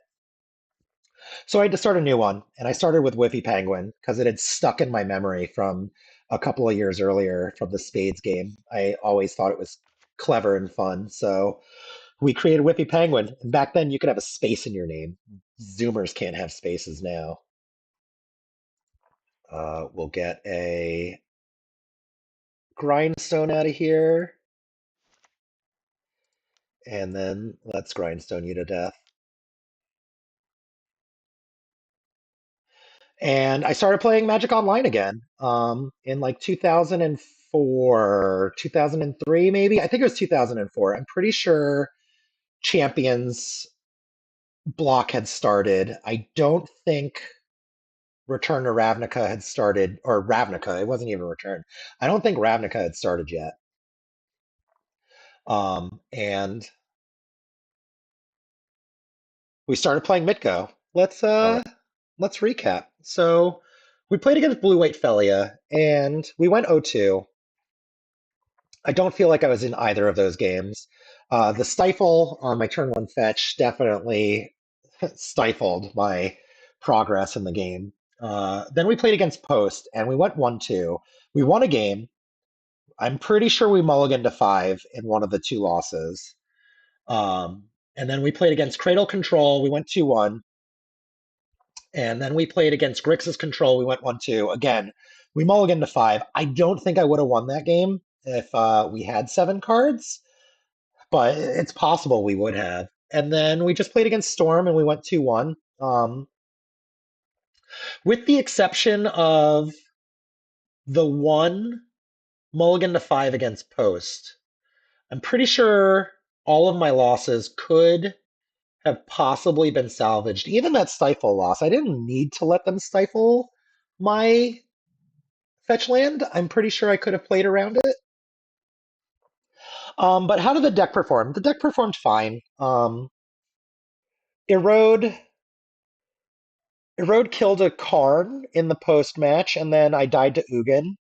So I had to start a new one, and I started with Whiffy Penguin because it had stuck in my memory from a couple of years earlier from the Spades game. I always thought it was clever and fun. So we created Whippy Penguin. And back then, you could have a space in your name. Zoomers can't have spaces now. We'll get a grindstone out of here. And then let's grindstone you to death. And I started playing Magic Online again in like 2004, 2003, maybe. I think it was 2004. I'm pretty sure Champions block had started. I don't think Return to Ravnica had started, or Ravnica, it wasn't even Return. I don't think Ravnica had started yet. And we started playing Mitgo. Let's recap. So we played against Blue White Felia, and we went 0-2. I don't feel like I was in either of those games. The Stifle on my turn 1 fetch definitely stifled my progress in the game. Then we played against Post, and we went 1-2. We won a game. I'm pretty sure we mulliganed to 5 in one of the 2 losses. And then we played against Cradle Control. We went 2-1. And then we played against Grixis Control. We went 1-2. Again, we mulliganed to 5. I don't think I would have won that game if we had 7 cards, but it's possible we would have. And then we just played against Storm, and we went 2-1. With the exception of the one mulligan to 5 against Post, I'm pretty sure all of my losses could have possibly been salvaged. Even that Stifle loss, I didn't need to let them stifle my fetch land. I'm pretty sure I could have played around it. But how did the deck perform? The deck performed fine. Erode killed a Karn in the post match, and then I died to Ugin.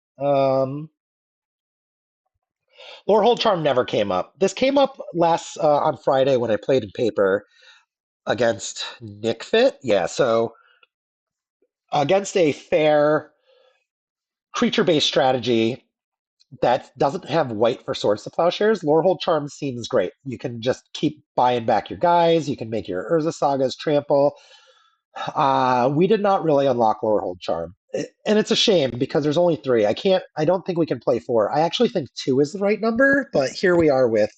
Lorehold Charm never came up. This came up last on Friday when I played in paper against Nick Fit. Yeah, so against a fair creature-based strategy that doesn't have white for Swords to Plowshares, Lorehold Charm seems great. You can just keep buying back your guys. You can make your Urza Sagas trample. We did not really unlock Lorehold Charm. And it's a shame because there's only 3. I don't think we can play 4. I actually think 2 is the right number, but here we are with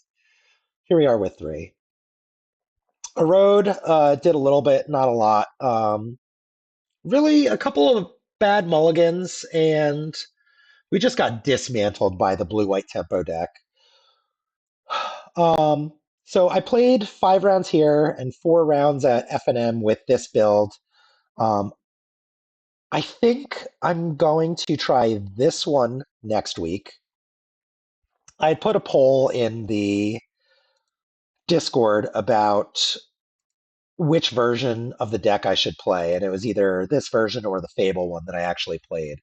3. Erode did a little bit, not a lot. Really, a couple of bad mulligans, and we just got dismantled by the blue-white tempo deck. So I played 5 rounds here and 4 rounds at F&M with this build. I think I'm going to try this one next week. I put a poll in the Discord about which version of the deck I should play, and it was either this version or the Fable one that I actually played.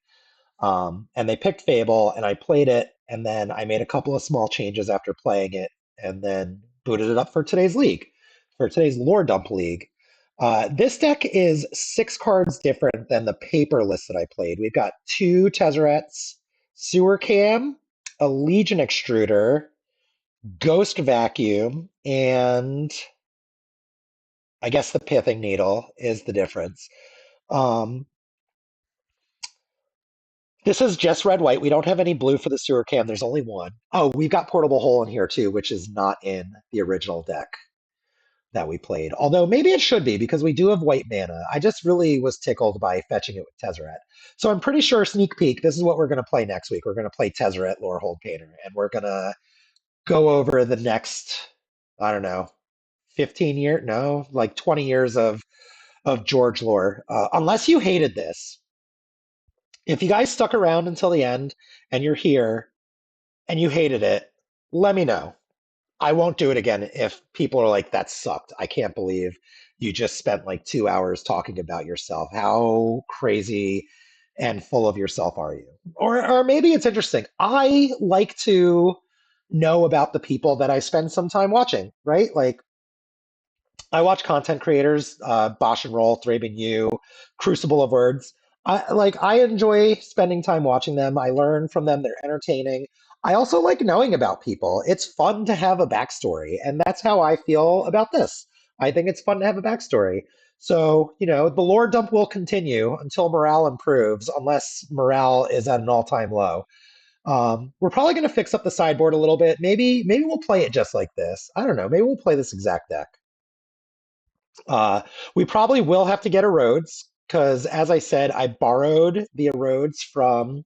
And they picked Fable, and I played it, and then I made a couple of small changes after playing it, and then booted it up for today's league, for today's Lore Dump League. This deck is 6 cards different than the paper list that I played. We've got 2 Tezzeret's, Sewer Cam, a Legion Extruder, Ghost Vacuum, and I guess the Pithing Needle is the difference. Um, This is just red white. We don't have any blue for the sewer cam. There's only one. Oh, we've got Portable Hole in here too, which is not in the original deck that we played. Although maybe it should be because we do have white mana. I just really was tickled by fetching it with Tezzeret. So I'm pretty sure, sneak peek, this is what we're going to play next week. We're going to play Tezzeret Lorehold Painter, and we're going to go over the next, I don't know, 15 years, no, like 20 years of George lore. Unless you hated this, if you guys stuck around until the end and you're here and you hated it, let me know. I won't do it again if people are like, that sucked. I can't believe you just spent like 2 hours talking about yourself. How crazy and full of yourself are you? Or maybe it's interesting. I like to know about the people that I spend some time watching, right? Like I watch content creators, Bosch and Roll, Thraben U, Crucible of Words. I enjoy spending time watching them. I learn from them. They're entertaining. I also like knowing about people. It's fun to have a backstory, and that's how I feel about this. I think it's fun to have a backstory. So, the lore dump will continue until morale improves, unless morale is at an all-time low. We're probably going to fix up the sideboard a little bit. Maybe we'll play it just like this. I don't know. Maybe we'll play this exact deck. Uh, we probably will have to get Erodes because, as I said, I borrowed the Erodes from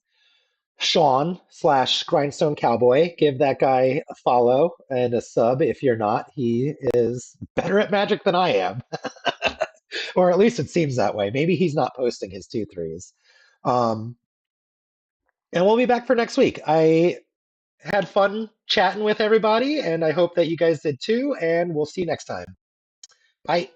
Sean / Grindstone Cowboy. Give that guy a follow and a sub if you're not. He is better at Magic than I am, or at least it seems that way. Maybe he's not posting his 2 3s. Um, and we'll be back for next week. I had fun chatting with everybody, and I hope that you guys did too. And we'll see you next time. Bye.